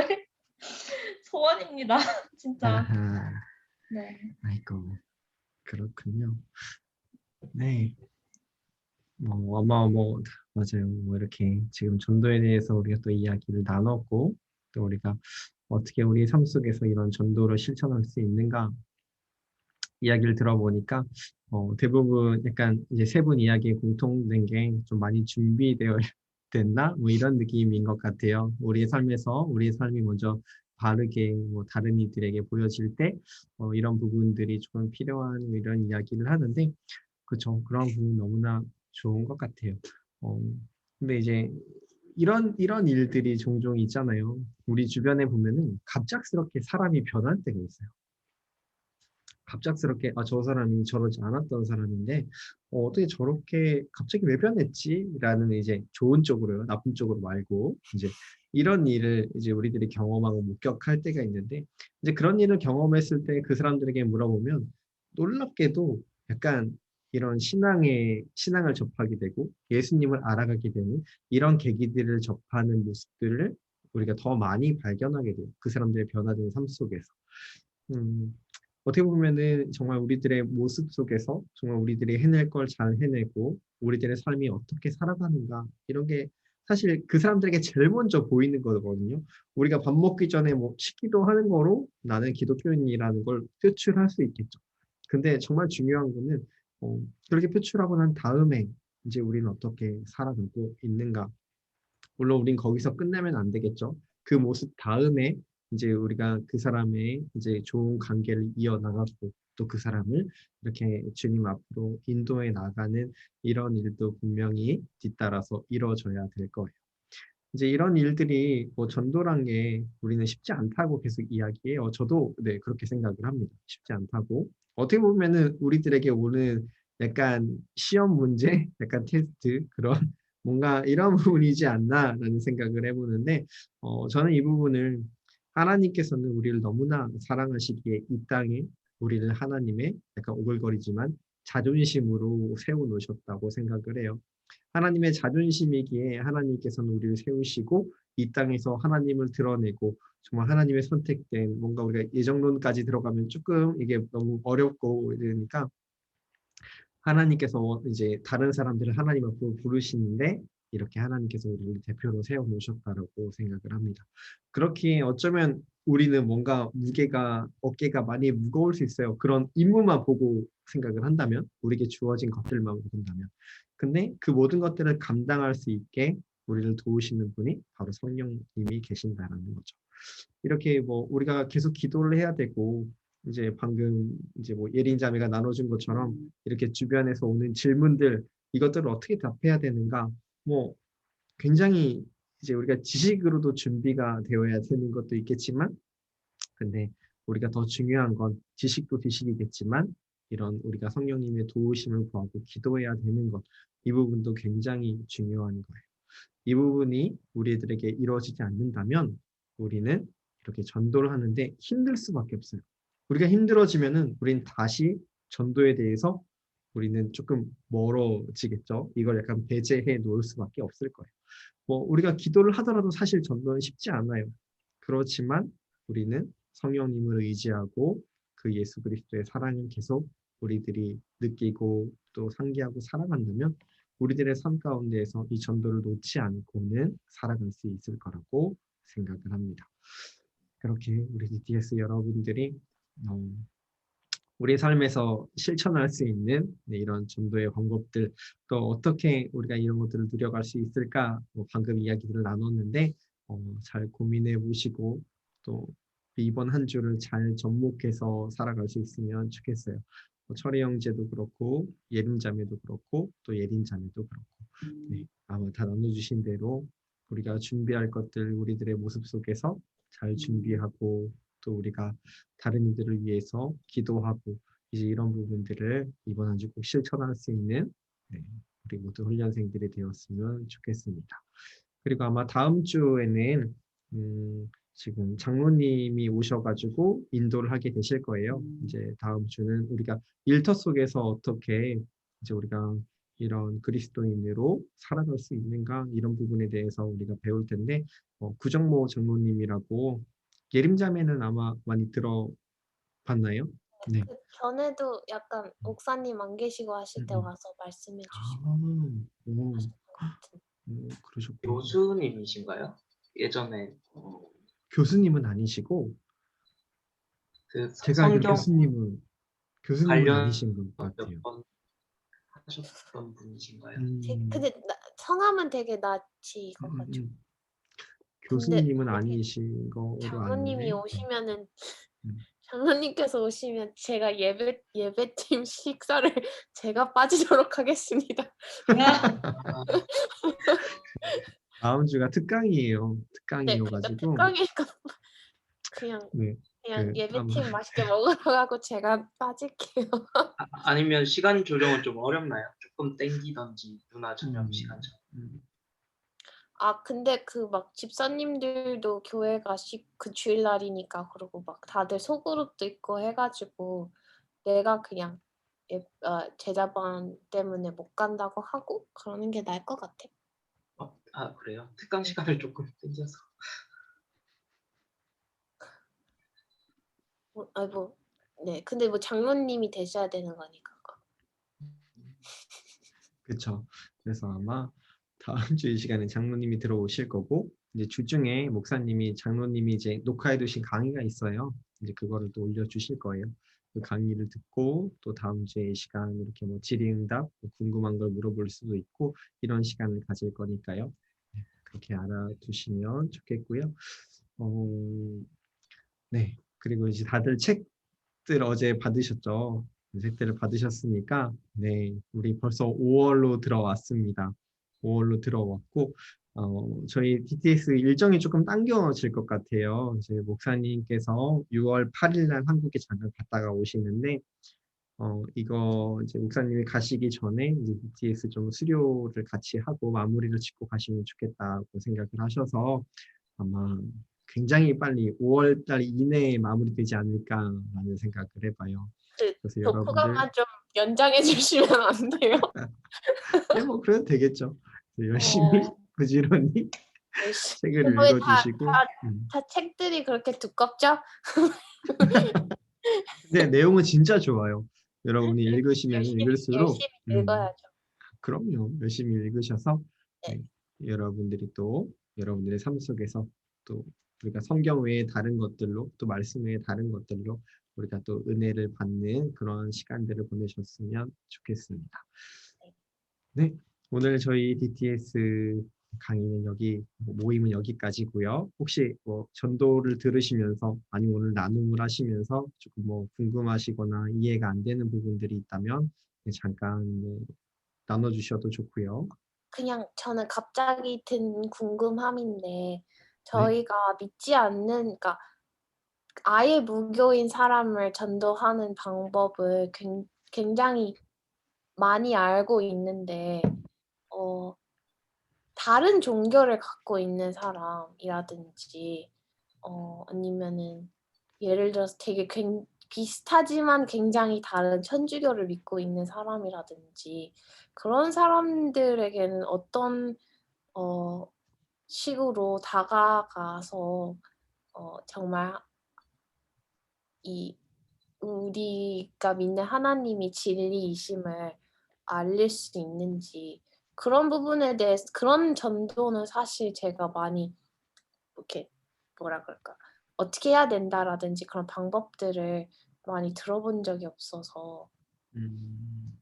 소원입니다. 진짜. 아하, 네. 아이고, 그렇군요. 네. 아마 맞아요. 이렇게 지금 전도에 대해서 우리가 또 이야기를 나눴고, 또 우리가 어떻게 우리 삶 속에서 이런 전도를 실천할 수 있는가 이야기를 들어보니까 대부분 약간 이제 세 분 이야기에 공통된 게 좀 많이 준비되어 됐나? 이런 느낌인 것 같아요. 우리의 삶에서 우리의 삶이 먼저 바르게 다른 이들에게 보여질 때 이런 부분들이 조금 필요한 이런 이야기를 하는데 그쵸. 그런 부분 너무나 좋은 것 같아요. 어, 근데 이제 이런 일들이 종종 있잖아요. 우리 주변에 보면은 갑작스럽게 사람이 변할 때가 있어요. 갑작스럽게 저 사람이 저러지 않았던 사람인데 어떻게 저렇게 갑자기 왜 변했지?라는 이제 좋은 쪽으로요, 나쁜 쪽으로 말고 이제 이런 일을 이제 우리들이 경험하고 목격할 때가 있는데 이제 그런 일을 경험했을 때 그 사람들에게 물어보면 놀랍게도 약간 이런 신앙을 접하게 되고 예수님을 알아가게 되는 이런 계기들을 접하는 모습들을 우리가 더 많이 발견하게 돼요. 그 사람들의 변화된 삶 속에서. 음. 어떻게 보면은 정말 우리들의 모습 속에서 정말 우리들이 해낼 걸 잘 해내고 우리들의 삶이 어떻게 살아가는가 이런 게 사실 그 사람들에게 제일 먼저 보이는 거거든요. 우리가 밥 먹기 전에 식기도 하는 거로 나는 기독교인이라는 걸 표출할 수 있겠죠. 근데 정말 중요한 거는 그렇게 표출하고 난 다음에 이제 우리는 어떻게 살아가고 있는가. 물론 우린 거기서 끝내면 안 되겠죠. 그 모습 다음에 이제 우리가 그 사람의 이제 좋은 관계를 이어나가고 또 그 사람을 이렇게 주님 앞으로 인도해 나가는 이런 일도 분명히 뒤따라서 이루어져야 될 거예요. 이제 이런 일들이 전도란 게 우리는 쉽지 않다고 계속 이야기해요. 저도 네, 그렇게 생각을 합니다. 쉽지 않다고. 어떻게 보면은 우리들에게 오는 약간 시험 문제, 약간 테스트 그런 뭔가 이런 부분이지 않나라는 생각을 해보는데 저는 이 부분을 하나님께서는 우리를 너무나 사랑하시기에 이 땅에 우리를 하나님의 약간 오글거리지만 자존심으로 세워놓으셨다고 생각을 해요. 하나님의 자존심이기에 하나님께서는 우리를 세우시고 이 땅에서 하나님을 드러내고 정말 하나님의 선택된 뭔가 우리가 예정론까지 들어가면 조금 이게 너무 어렵고 이러니까 하나님께서 이제 다른 사람들을 하나님 앞으로 부르시는데 이렇게 하나님께서 우리를 대표로 세워 놓으셨다라고 생각을 합니다. 그렇게 어쩌면 우리는 뭔가 어깨가 많이 무거울 수 있어요. 그런 임무만 보고 생각을 한다면, 우리에게 주어진 것들만 본다면. 근데 그 모든 것들을 감당할 수 있게 우리를 도우시는 분이 바로 성령님이 계신다라는 거죠. 이렇게 우리가 계속 기도를 해야 되고 이제 방금 이제 예린 자매가 나눠준 것처럼 이렇게 주변에서 오는 질문들 이것들을 어떻게 답해야 되는가 굉장히 이제 우리가 지식으로도 준비가 되어야 되는 것도 있겠지만 근데 우리가 더 중요한 건 지식도 지식이겠지만 이런 우리가 성령님의 도우심을 구하고 기도해야 되는 것 이 부분도 굉장히 중요한 거예요. 이 부분이 우리들에게 이루어지지 않는다면 우리는 이렇게 전도를 하는데 힘들 수밖에 없어요. 우리가 힘들어지면은 우린 다시 전도에 대해서 우리는 조금 멀어지겠죠. 이걸 약간 배제해 놓을 수밖에 없을 거예요. 우리가 기도를 하더라도 사실 전도는 쉽지 않아요. 그렇지만 우리는 성령님을 의지하고 그 예수 그리스도의 사랑을 계속 우리들이 느끼고 또 상기하고 살아간다면 우리들의 삶 가운데에서 이 전도를 놓지 않고는 살아갈 수 있을 거라고 생각을 합니다. 그렇게 우리 DTS 여러분들이 우리 삶에서 실천할 수 있는 이런 전도의 방법들 또 어떻게 우리가 이런 것들을 누려갈 수 있을까 방금 이야기들을 나눴는데 잘 고민해 보시고 또 이번 한 주를 잘 접목해서 살아갈 수 있으면 좋겠어요. 철희 형제도 그렇고 예린 자매도 그렇고 또 예린 자매도 그렇고 네, 아마 다 나눠주신 대로 우리가 준비할 것들 우리들의 모습 속에서 잘 준비하고 또 우리가 다른 이들을 위해서 기도하고 이제 이런 부분들을 이번 한 주 꼭 실천할 수 있는 네, 우리 모두 훈련생들이 되었으면 좋겠습니다. 그리고 아마 다음 주에는 지금 장로님이 오셔가지고 인도를 하게 되실 거예요. 이제 다음 주는 우리가 일터 속에서 어떻게 이제 우리가 이런 그리스도인으로 살아갈 수 있는가 이런 부분에 대해서 우리가 배울 텐데 구정모 장로님이라고 예림자매는 아마 많이 들어봤나요? 네. 그 전에도 약간 목사님 안 계시고 하실 때 음. 와서 말씀해 아, 주시고 오, 하셨던 것 같은. 그러셨구나. 교수님이신가요? 예전에 교수님은 아니시고 그 제가 알기로 성경 교수님은 관련 아니신 것 같아요. 몇 번 하셨던 분이신가요? 음, 근데 성함은 되게 낯이 음, 익어가지고. 음. 근데 교수님은 만약에 아니신 거로 장로님이 아는데, 오시면은 음. 장로님께서 오시면 제가 예배팀 식사를 제가 빠지도록 하겠습니다. 아, 다음 주가 특강이에요. 네, 그러니까 특강이어가지고, 특강이니까 그냥 네, 아마 예배팀 맛있게 먹으러 가고 제가 빠질게요. 아니면 시간 조정은 좀 어렵나요? 조금 땡기던지 누나 저녁 음, 시간처럼. 음, 아 근데 그 막 집사님들도 교회 그 주일날이니까 그러고 막 다들 소그룹도 있고 해 가지고 내가 그냥 제자반 때문에 못 간다고 하고 그러는 게 나을 것 같아. 그래요? 특강 시간을 조금 땡겨서. 뭐 네. 근데 뭐 장로님이 되셔야 되는 거니까. 그쵸. 그래서 아마 다음 주 이 시간에 장로님이 들어오실 거고, 이제 주중에 목사님이 장로님이 이제 녹화해 두신 강의가 있어요. 이제 그거를 또 올려주실 거예요. 그 강의를 듣고 또 다음 주에 이 시간 이렇게 뭐 질의응답, 뭐 궁금한 걸 물어볼 수도 있고 이런 시간을 가질 거니까요. 그렇게 알아두시면 좋겠고요. 어, 네. 그리고 이제 다들 책들 어제 받으셨죠? 책들을 받으셨으니까, 네. 우리 벌써 5월로 들어왔습니다. 5월로 들어왔고, 저희 DTS 일정이 조금 당겨질 것 같아요. 이제 목사님께서 6월 8일 날 한국에 잠깐 갔다가 오시는데, 이거 이제 목사님이 가시기 전에 이제 BTS 좀 수료를 같이 하고 마무리를 짓고 가시면 좋겠다고 생각을 하셔서 아마 굉장히 빨리 5월 달 이내에 마무리되지 않을까라는 생각을 해봐요. 그 그래서 여러분들, 독후감만 좀 연장해 주시면 안 돼요? 네, 뭐 그래도 되겠죠. 열심히 어. 부지런히 열심히 책을 왜 읽어주시고, 다 책들이 그렇게 두껍죠? 근데 내용은 진짜 좋아요. 여러분이 읽으시면 읽을수록, 열심히 읽어야죠. 그럼요. 열심히 읽으셔서 네. 네, 여러분들이 또 여러분들의 삶 속에서 또 우리가 성경 외에 다른 것들로 또 말씀 외에 다른 것들로 우리가 또 은혜를 받는 그런 시간들을 보내셨으면 좋겠습니다. 네, 오늘 저희 DTS 강의는 모임은 여기까지고요. 혹시 뭐 전도를 들으시면서 아니면 오늘 나눔을 하시면서 조금 뭐 궁금하시거나 이해가 안 되는 부분들이 있다면 네, 잠깐 나눠주셔도 좋고요. 그냥 저는 갑자기 든 궁금함인데 네. 저희가 믿지 않는 그러니까 아예 무교인 사람을 전도하는 방법을 굉장히 많이 알고 있는데 어 다른 종교를 갖고 있는 사람이라든지 아니면은 예를 들어서 되게 비슷하지만 굉장히 다른 천주교를 믿고 있는 사람이라든지 그런 사람들에게는 어떤 어 식으로 다가가서 정말 이 우리가 믿는 하나님이 진리이심을 알릴 수 있는지 그런 부분에 대해서 그런 전도는 사실 제가 많이 이렇게 뭐라 그럴까 어떻게 해야 된다라든지 그런 방법들을 많이 들어본 적이 없어서 음,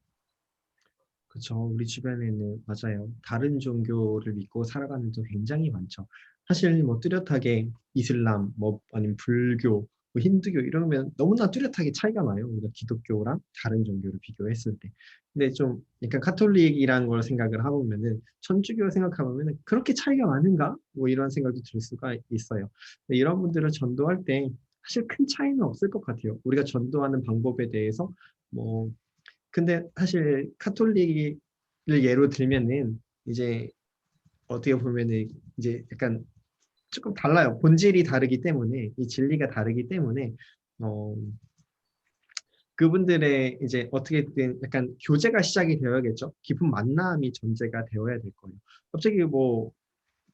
그렇죠. 우리 주변에는 맞아요. 다른 종교를 믿고 살아가는 분 굉장히 많죠. 사실 뭐 뚜렷하게 이슬람, 뭐 아니면 불교, 뭐 힌두교 이러면 너무나 뚜렷하게 차이가 나요. 우리가 기독교랑 다른 종교를 비교했을 때. 근데 좀 약간 카톨릭이라는 걸 생각을 해보면은 천주교 생각해보면은 그렇게 차이가 많은가? 뭐 이런 생각도 들 수가 있어요. 근데 이런 분들을 전도할 때 사실 큰 차이는 없을 것 같아요. 우리가 전도하는 방법에 대해서 뭐 근데 사실 카톨릭을 예로 들면은 이제 어떻게 보면은 이제 약간 조금 달라요. 본질이 다르기 때문에 이 진리가 다르기 때문에 어 그분들의 이제 어떻게든 약간 교제가 시작이 되어야겠죠. 깊은 만남이 전제가 되어야 될 거예요. 갑자기 뭐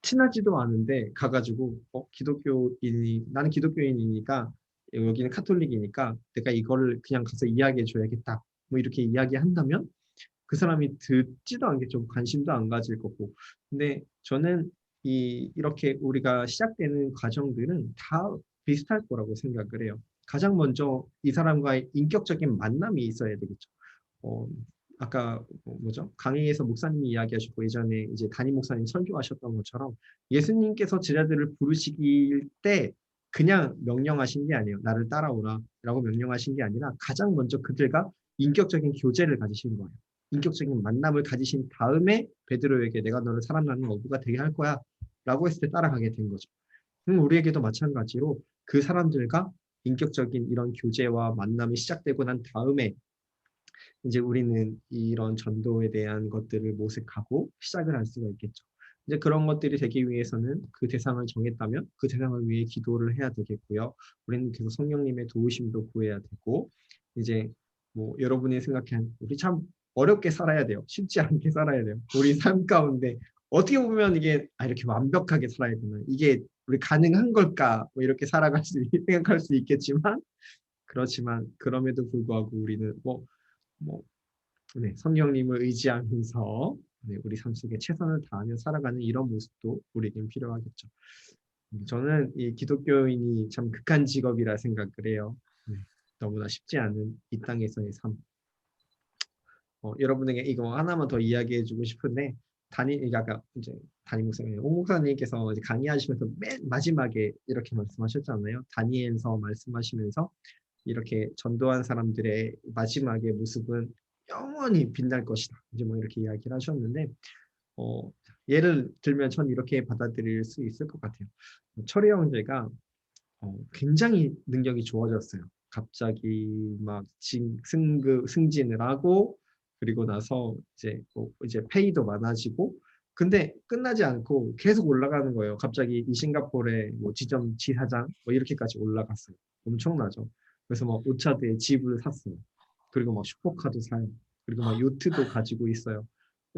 친하지도 않은데 가가지고 기독교인이 나는 기독교인이니까 여기는 카톨릭이니까 내가 이거를 그냥 가서 이야기해 줘야겠다. 뭐 이렇게 이야기한다면 그 사람이 듣지도 않겠죠. 관심도 안 가질 거고. 근데 저는 이렇게 우리가 시작되는 과정들은 다 비슷할 거라고 생각을 해요. 가장 먼저 이 사람과의 인격적인 만남이 있어야 되겠죠. 어, 아까 뭐죠? 강의에서 목사님이 이야기하셨고 예전에 이제 담임 목사님 설교하셨던 것처럼 예수님께서 제자들을 부르시길 때 그냥 명령하신 게 아니에요. 나를 따라오라라고 명령하신 게 아니라 가장 먼저 그들과 인격적인 교제를 가지신 거예요. 인격적인 만남을 가지신 다음에 베드로에게 내가 너를 사람 낳는 어부가 되게 할 거야 라고 했을 때 따라가게 된 거죠. 우리에게도 마찬가지로 그 사람들과 인격적인 이런 교제와 만남이 시작되고 난 다음에 이제 우리는 이런 전도에 대한 것들을 모색하고 시작을 할 수가 있겠죠. 이제 그런 것들이 되기 위해서는 그 대상을 정했다면 그 대상을 위해 기도를 해야 되겠고요. 우리는 계속 성령님의 도우심도 구해야 되고 이제 뭐 여러분이 생각한 우리 참 어렵게 살아야 돼요. 쉽지 않게 살아야 돼요. 우리 삶 가운데 어떻게 보면 이게 이렇게 완벽하게 살아야 되나 이게 우리 가능한 걸까 뭐 이렇게 살아갈 수 생각할 수 있겠지만 그렇지만 그럼에도 불구하고 우리는 뭐 네, 성령님을 의지하면서 네, 우리 삶 속에 최선을 다하며 살아가는 이런 모습도 우리에겐 필요하겠죠. 저는 이 기독교인이 참 극한 직업이라 생각을 해요. 네, 너무나 쉽지 않은 이 땅에서의 삶. 여러분에게 이거 하나만 더 이야기해주고 싶은데 아까 이제 담임 목사님, 오 목사님께서 이제 강의하시면서 맨 마지막에 이렇게 말씀하셨잖아요. 다니엘서 말씀하시면서 이렇게 전도한 사람들의 마지막의 모습은 영원히 빛날 것이다. 이제 뭐 이렇게 이야기를 하셨는데 예를 들면 전 이렇게 받아들일 수 있을 것 같아요. 철이 형제가 굉장히 능력이 좋아졌어요. 갑자기 막 승진을 하고 그리고 나서 이제 페이도 많아지고 근데 끝나지 않고 계속 올라가는 거예요. 갑자기 이 싱가포르의 뭐 지점 지사장 뭐 이렇게까지 올라갔어요. 엄청나죠. 그래서 막 오차드에 집을 샀어요. 그리고 막 슈퍼카도 사요. 그리고 막 요트도 가지고 있어요.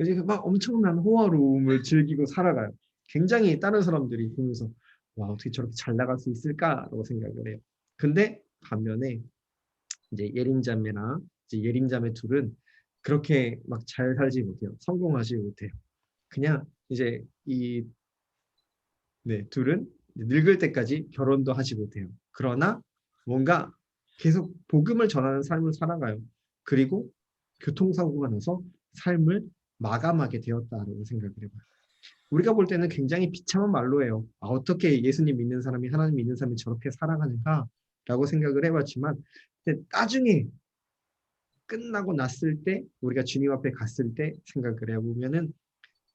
이제 막 엄청난 호화로움을 즐기고 살아가요. 굉장히 다른 사람들이 보면서 와, 어떻게 저렇게 잘 나갈 수 있을까라고 생각을 해요. 근데 반면에 이제 예림자매나 이제 예림자매 둘은 그렇게 막 잘 살지 못해요. 성공하지 못해요. 그냥 이제 네, 둘은 늙을 때까지 결혼도 하지 못해요. 그러나 뭔가 계속 복음을 전하는 삶을 살아가요. 그리고 교통사고가 나서 삶을 마감하게 되었다라고 생각을 해봐요. 우리가 볼 때는 굉장히 비참한 말로 해요. 어떻게 예수님 믿는 사람이 하나님 믿는 사람이 저렇게 살아가는가라고 생각을 해봤지만 근데 나중에 끝나고 났을 때 우리가 주님 앞에 갔을 때 생각을 해보면은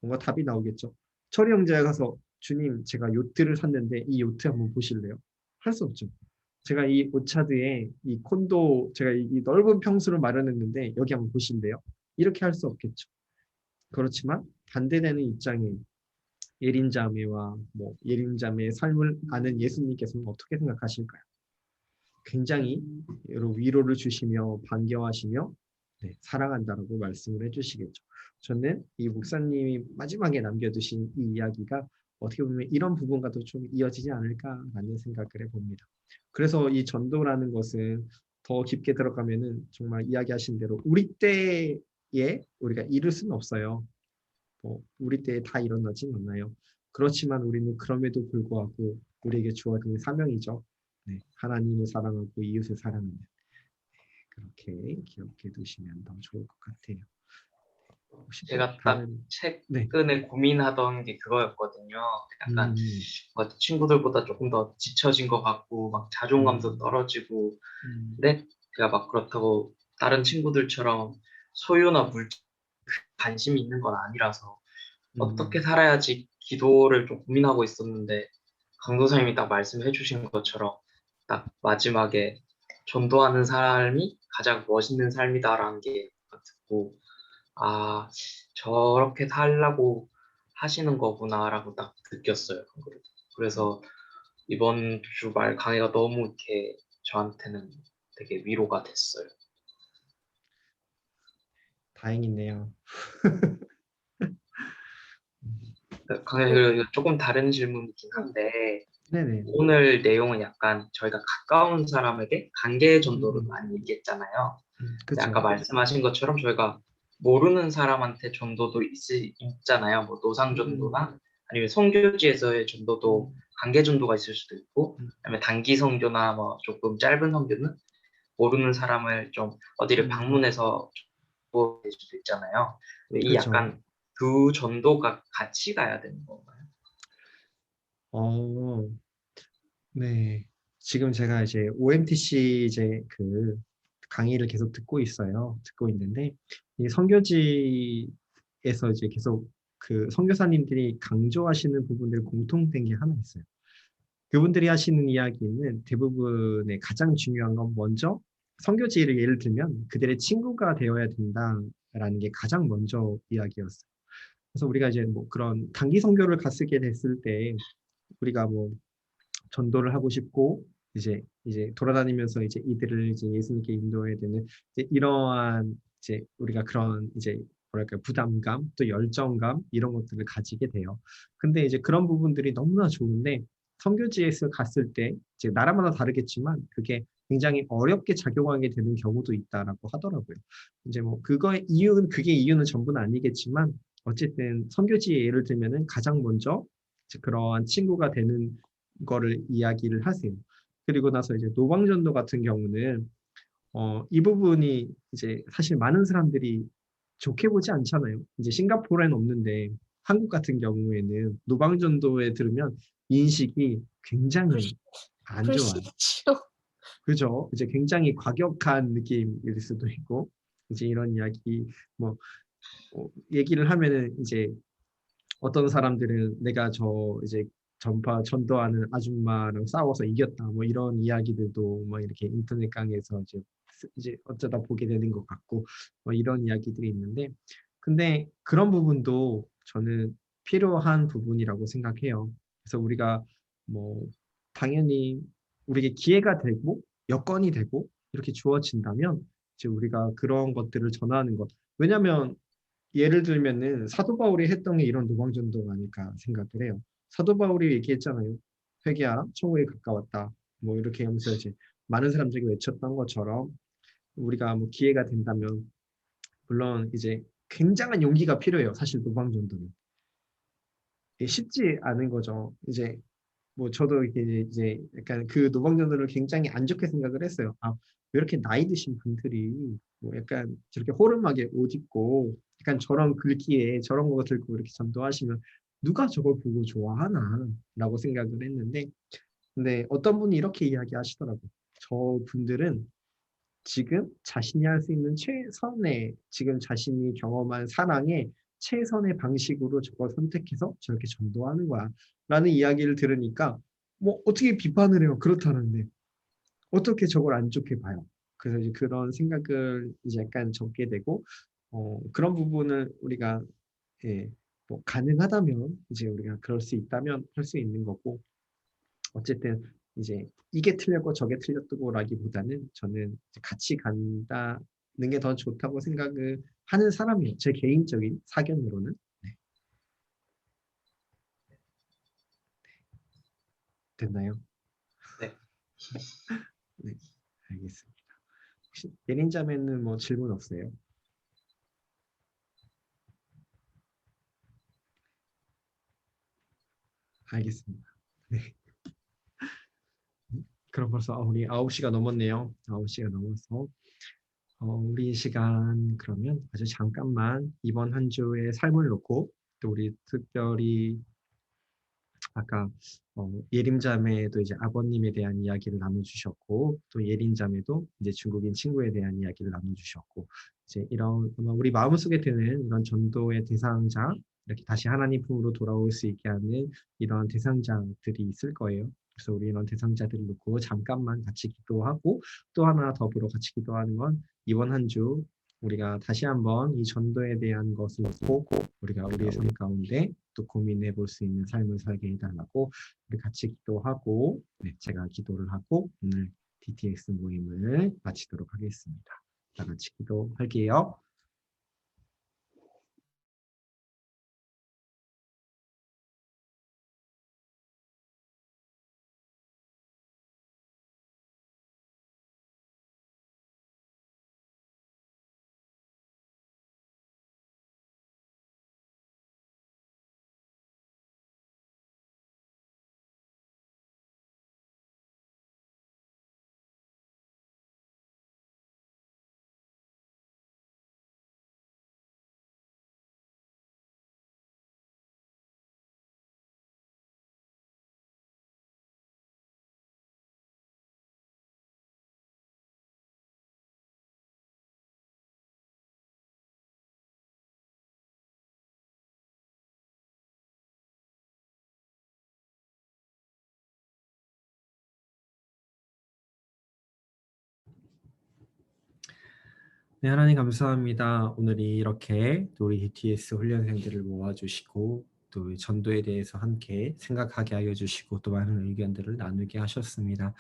뭔가 답이 나오겠죠. 철이 형제가 가서 주님 제가 요트를 샀는데 이 요트 한번 보실래요? 할 수 없죠. 제가 이 오차드에 이 콘도 제가 이 넓은 평수를 마련했는데 여기 한번 보실래요? 이렇게 할 수 없겠죠. 그렇지만 반대되는 입장에 예린자매와 뭐 예린자매의 삶을 아는 예수님께서는 어떻게 생각하실까요? 굉장히 여러 위로를 주시며 반겨하시며 네, 사랑한다라고 말씀을 해주시겠죠. 저는 이 목사님이 마지막에 남겨두신 이 이야기가 어떻게 보면 이런 부분과도 좀 이어지지 않을까라는 생각을 해봅니다. 그래서 이 전도라는 것은 더 깊게 들어가면은 정말 이야기하신 대로 우리 때에 우리가 이룰 수는 없어요. 우리 때에 다 일어나진 않나요? 그렇지만 우리는 그럼에도 불구하고 우리에게 주어진 사명이죠. 네, 하나님을 사랑하고 이웃을 사랑하는 그렇게 기억해 두시면 더 좋을 것 같아요. 혹시 또 제가 딱 다른 네, 최근에 고민하던 게 그거였거든요. 약간 음, 친구들보다 조금 더 지쳐진 것 같고 막 자존감도 음, 떨어지고 음, 근데 제가 막 그렇다고 다른 친구들처럼 소유나 물질 관심이 있는 건 아니라서 어떻게 음, 살아야지 기도를 좀 고민하고 있었는데 강도사님이 딱 말씀해 주신 것처럼 딱 마지막에 전도하는 삶이 가장 멋있는 삶이다라는 게 듣고 아 저렇게 살라고 하시는 거구나라고 딱 느꼈어요. 그래서 이번 주말 강의가 너무 이렇게 저한테는 되게 위로가 됐어요. 다행이네요. 강사님, 이거 조금 다른 질문이긴 한데, 네네. 오늘 내용은 약간 저희가 가까운 사람에게 관계 전도를 음, 많이 얘기했잖아요. 근데 아까 그쵸. 말씀하신 것처럼 저희가 모르는 사람한테 전도도 있잖아요. 뭐 노상 음, 전도나 아니면 선교지에서의 전도도 음, 관계 전도가 있을 수도 있고, 음, 아니면 단기 선교나 뭐 조금 짧은 선교는 모르는 사람을 좀 어디를 음, 방문해서 전도할 수도 있잖아요. 근데 이 그쵸. 약간 두 전도가 같이 가야 되는 건가요? 어, 네. 지금 제가 이제 OMTC 이제 그 강의를 계속 듣고 있어요. 듣고 있는데, 이 선교지에서 이제 계속 그 선교사님들이 강조하시는 부분들 공통된 게 하나 있어요. 그분들이 하시는 이야기는 대부분의 가장 중요한 건 먼저 선교지를 예를 들면 그들의 친구가 되어야 된다라는 게 가장 먼저 이야기였어요. 그래서 우리가 이제 뭐 그런 단기 선교를 갔게 됐을 때 우리가 뭐 전도를 하고 싶고 이제 돌아다니면서 이제 이들을 이제 예수님께 인도해야 되는 이제 이러한 이제 우리가 그런 이제 뭐랄까 부담감 또 열정감 이런 것들을 가지게 돼요. 근데 이제 그런 부분들이 너무나 좋은데 선교지에서 갔을 때 이제 나라마다 다르겠지만 그게 굉장히 어렵게 작용하게 되는 경우도 있다라고 하더라고요. 이제 뭐 그거의 이유는 그게 이유는 전부는 아니겠지만 어쨌든 선교지에 예를 들면은 가장 먼저 이제 그러한 친구가 되는 거를 이야기를 하세요. 그리고 나서 이제 노방전도 같은 경우는 이 부분이 이제 사실 많은 사람들이 좋게 보지 않잖아요. 이제 싱가포르에는 없는데 한국 같은 경우에는 노방전도에 들으면 인식이 굉장히 안 좋아요. 불신이죠. 그죠? 이제 굉장히 과격한 느낌일 수도 있고 이제 이런 이야기 뭐 얘기를 하면은 이제 어떤 사람들은 내가 저 이제 전도하는 아줌마랑 싸워서 이겼다 뭐 이런 이야기들도 뭐 이렇게 인터넷 강에서 이제 어쩌다 보게 되는 것 같고 뭐 이런 이야기들이 있는데 근데 그런 부분도 저는 필요한 부분이라고 생각해요. 그래서 우리가 뭐 당연히 우리에게 기회가 되고 여건이 되고 이렇게 주어진다면 이제 우리가 그런 것들을 전하는 것 왜냐하면 예를 들면은 사도 바울이 했던 게 이런 노방전도가 아닐까 생각을 해요. 사도 바울이 얘기했잖아요. 회개하라, 천국에 가까웠다. 뭐 이렇게 하면서 이제 많은 사람들이 외쳤던 것처럼 우리가 뭐 기회가 된다면 물론 이제 굉장한 용기가 필요해요. 사실 노방전도는 이게 쉽지 않은 거죠. 이제 뭐 저도 이제 약간 그 노방전도를 굉장히 안 좋게 생각을 했어요. 아, 왜 이렇게 나이 드신 분들이 뭐 약간 저렇게 호름하게 옷 입고 약간 저런 글귀에 저런 거 들고 이렇게 전도하시면 누가 저걸 보고 좋아하나 라고 생각을 했는데 근데 어떤 분이 이렇게 이야기하시더라고요. 저 분들은 지금 자신이 할 수 있는 최선의 지금 자신이 경험한 사랑의 최선의 방식으로 저걸 선택해서 저렇게 전도하는 거야. 라는 이야기를 들으니까 뭐 어떻게 비판을 해요. 그렇다는데 어떻게 저걸 안 좋게 봐요. 그래서 이제 그런 생각을 이제 약간 적게 되고 그런 부분을 우리가 예, 뭐 가능하다면 이제 우리가 그럴 수 있다면 할 수 있는 거고 어쨌든 이제 이게 틀렸고 저게 틀렸다고라기보다는 저는 이제 같이 간다는 게 더 좋다고 생각을 하는 사람이에요. 제 개인적인 사견으로는. 네, 됐나요? 네. 네, 알겠습니다. 혹시 예린자매는 뭐 질문 없어요? 알겠습니다. 네. 그럼 벌써 우리 9시가 넘었네요. 9시가 넘어서 우리 시간 그러면 아주 잠깐만 이번 한 주의 삶을 놓고 또 우리 특별히 아까 예림자매도 이제 아버님에 대한 이야기를 나눠주셨고 또 예린자매도 이제 중국인 친구에 대한 이야기를 나눠주셨고 이제 이런 아마 우리 마음속에 드는 이런 전도의 대상자 이렇게 다시 하나님 품으로 돌아올 수 있게 하는 이런 대상자들이 있을 거예요. 그래서 우리 이런 대상자들을 놓고 잠깐만 같이 기도하고 또 하나 더불어 같이 기도하는 건 이번 한 주 우리가 다시 한번 이 전도에 대한 것을 보고 우리가 우리의 삶 가운데 또 고민해 볼 수 있는 삶을 살게 해달라고 우리 같이 기도하고 네, 제가 기도를 하고 오늘 DTX 모임을 마치도록 하겠습니다. 다 같이 기도할게요. 네, 하나님 감사합니다. 오늘 이렇게 또 우리 DTS 훈련생들을 모아주시고 또 이 전도에 대해서 함께 생각하게 하여 주시고 또 많은 의견들을 나누게 하셨습니다.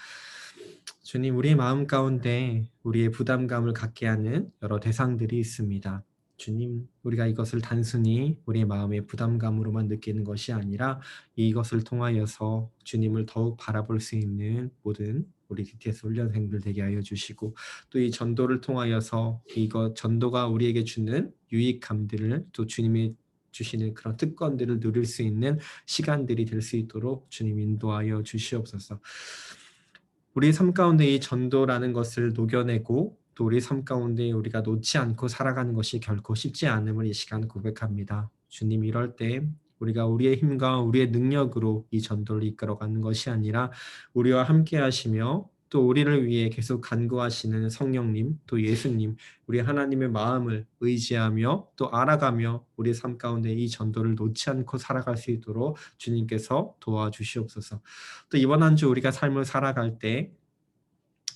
주님, 우리의 마음 가운데 우리의 부담감을 갖게 하는 여러 대상들이 있습니다. 주님, 우리가 이것을 단순히 우리의 마음의 부담감으로만 느끼는 것이 아니라 이것을 통하여서 주님을 더욱 바라볼 수 있는 모든 우리 DTS 훈련생들 되게 하여 주시고 또 이 전도를 통하여서 이거 전도가 우리에게 주는 유익함들을 또 주님이 주시는 그런 특권들을 누릴 수 있는 시간들이 될 수 있도록 주님 인도하여 주시옵소서. 우리 삶 가운데 이 전도라는 것을 녹여내고 또 우리 삶 가운데 우리가 놓지 않고 살아가는 것이 결코 쉽지 않음을 이 시간 고백합니다. 주님, 이럴 때 우리가 우리의 힘과 우리의 능력으로 이 전도를 이끌어가는 것이 아니라 우리와 함께 하시며 또 우리를 위해 계속 간구하시는 성령님, 또 예수님, 우리 하나님의 마음을 의지하며 또 알아가며 우리 삶 가운데 이 전도를 놓지 않고 살아갈 수 있도록 주님께서 도와주시옵소서. 또 이번 한 주 우리가 삶을 살아갈 때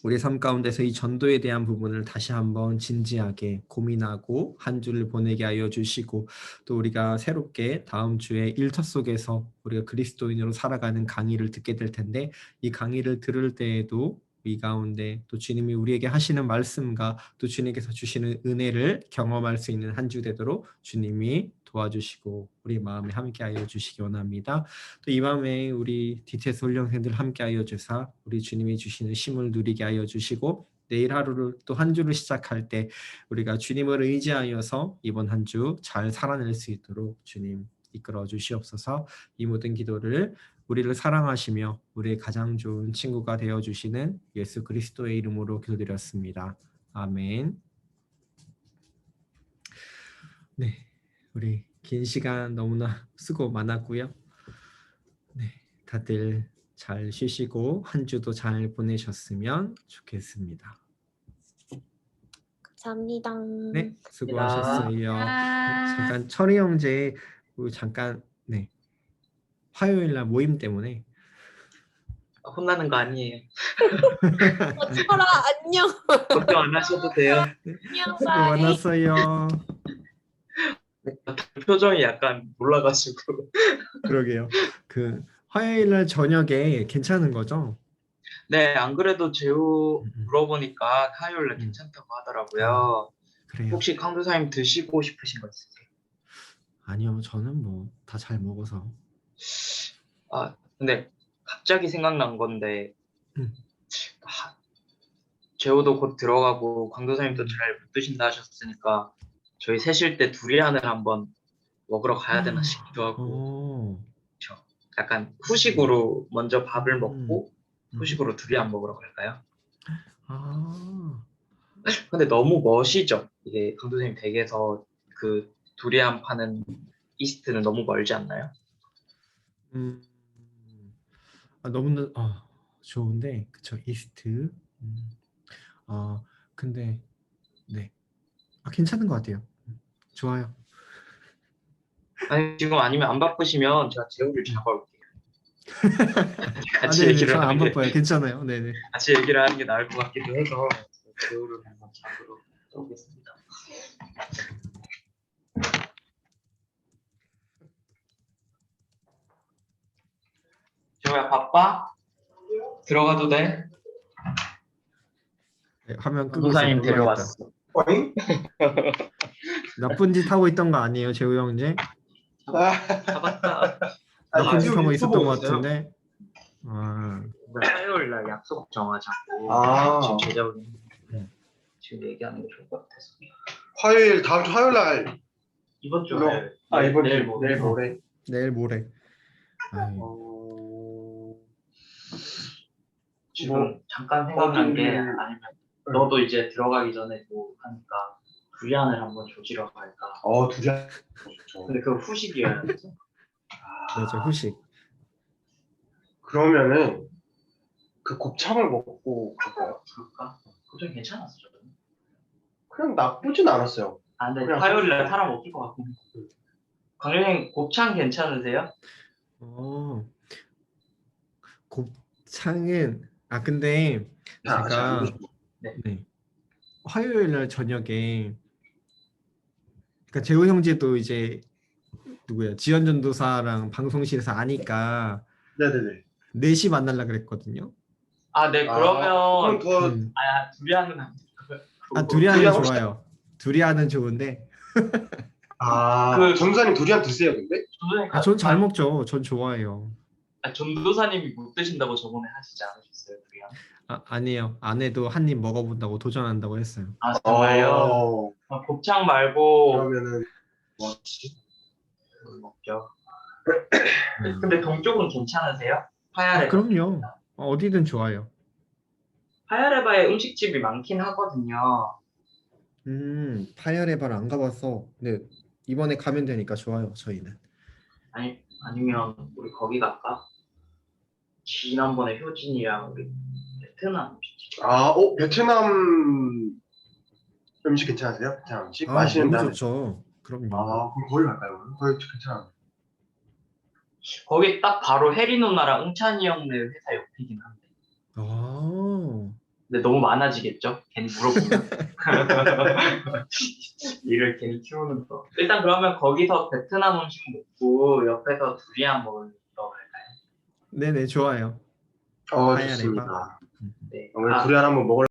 우리 삶 가운데서 이 전도에 대한 부분을 다시 한번 진지하게 고민하고 한 주를 보내게 하여 주시고 또 우리가 새롭게 다음 주에 일터 속에서 우리가 그리스도인으로 살아가는 강의를 듣게 될 텐데 이 강의를 들을 때에도 이 가운데 또 주님이 우리에게 하시는 말씀과 또 주님께서 주시는 은혜를 경험할 수 있는 한 주 되도록 주님이 도와주시고 우리 마음에 함께 하여 주시기 원합니다. 또 이 밤에 우리 DTS 훈련생들 함께 하여 주사 우리 주님이 주시는 쉼을 누리게 하여 주시고 내일 하루를 또 한 주를 시작할 때 우리가 주님을 의지하여서 이번 한 주 잘 살아낼 수 있도록 주님 이끌어 주시옵소서. 이 모든 기도를 우리를 사랑하시며 우리의 가장 좋은 친구가 되어 주시는 예수 그리스도의 이름으로 기도드렸습니다. 아멘. 네, 우리 긴 시간 너무나 수고 많았고요. 네, 다들 잘 쉬시고 한 주도 잘 보내셨으면 좋겠습니다. 감사합니다. 네, 수고하셨어요. 아. 잠깐 철이 형제 잠깐 화요일 날 모임 때문에 혼나는 거 아니에요. 철아 안녕. 걱정 안 하셔도 돼요. 안녕. 수고 바이. 많았어요. 표정이 약간 놀라가지고. 그러게요. 그 화요일 날 저녁에 괜찮은 거죠? 네, 안 그래도 재우 음. 물어보니까 화요일에 괜찮다고 하더라고요. 그래요. 혹시 강도사님 드시고 싶으신 거 있으세요? 아니요, 저는 뭐 다 잘 먹어서. 아, 근데 갑자기 생각난 건데 음. 재우도 곧 들어가고 강도사님도 잘 못 드신다 하셨으니까 저희 셋일 때 두리안을 한번 먹으러 가야 되나 싶기도 하고 오. 약간 후식으로 먼저 밥을 먹고 음. 후식으로 두리안 먹으러 갈까요? 아. 근데 너무 멋이죠. 이게 강도사님 댁에서 그 두리안 파는 이스트는 너무 멀지 않나요? 너무나 좋은데 그쵸 이스트. 근데 네. 괜찮은 것 같아요. 좋아요. 아니 지금 아니면 안 바쁘시면 제가 재우를 잡아올게요. 같이 네네, 얘기를 저안 하는 게 바빠요. 괜찮아요. 네네. 같이 얘기를 하는 게 나을 것 같기도 해서 재우를 한번 잡으러 오겠습니다. 재우야 바빠? 들어가도 돼? 네, 화면 끄고 강도사님 있어요. 데려왔어. 나쁜 짓 하고 있던 거 아니에요, 재우 형제? 잡았다. 나쁜 짓 지금 하고 유튜브 있었던 것 있어요? 같은데. 화요일 날 약속 정하자고 아. 지금 제작을 지금 얘기하는 게 좋을 것 같아서. 화요일 다음 주 화요일 날 이번 주 물론- 화요일. 이번 내일 주 모레. 내일 모레 내일 모레. 지금 잠깐 생각난 게 어디를- 아니면 너도 이제 들어가기 전에 뭐 하니까 두리안을 한번 조지러 갈까? 두잔 좋죠. 근데 그거 후식이어야 되죠? 맞아, 후식. 그러면은 그 곱창을 먹고 갈까요? 그럴까? 그좀 괜찮았어 저는. 그냥 나쁘진 않았어요. 아 근데 그냥 화요일 날 사람 없을 것 같고. 강렬님 곱창 괜찮으세요? 곱창은 근데 아직 안 제가 드시고. 네. 화요일 날 저녁에 그러니까 재호 형제도 이제 누구야? 지연 전도사랑 방송실에서 아니까 네네네. 4시 만나려 그랬거든요. 아, 네, 그럼 그러면 더 음. 둘이 하는 안 아, 둘이 하는 둘이 하고 좋아요. 둘이 하는 좋은데. 전도사님 두리안 드세요 근데? 아, 전 잘 먹죠. 전 좋아해요. 전도사님이 못 드신다고 저번에 하시지 않으셨어요, 둘이랑? 아, 아니에요. 아내도 한 입 먹어본다고 도전한다고 했어요. 아, 정말요? 곱창 말고 그러면은 뭐지? 뭘 먹죠? 근데 동쪽은 괜찮으세요? 아, 파야레바. 그럼요. 어디든 좋아요. 파야레바에 음식집이 많긴 하거든요. 파열의 발 안 가봤어. 근데 이번에 가면 되니까 좋아요, 저희는. 아니면 우리 거기 갈까? 지난번에 효진이랑 우리 베트남 음식집. 베트남 음식 괜찮으세요? 베트남 음식? 아, 맛있는 너무 데 좋죠. 그럼요. 그럼 거기 갈까요? 거기 괜찮아요. 거기 딱 바로 혜리 누나랑 웅찬이 형네 회사 옆이긴 한데. 아, 근데 너무 많아지겠죠? 괜히 물어보면. 일을 괜히 키우는 거. 일단 그러면 거기서 베트남 음식 먹고 옆에서 두리안 먹으러 갈까요? 네네, 좋아요. 파야레바. 좋습니다. 음. 네. 오늘 두리안 한번 먹을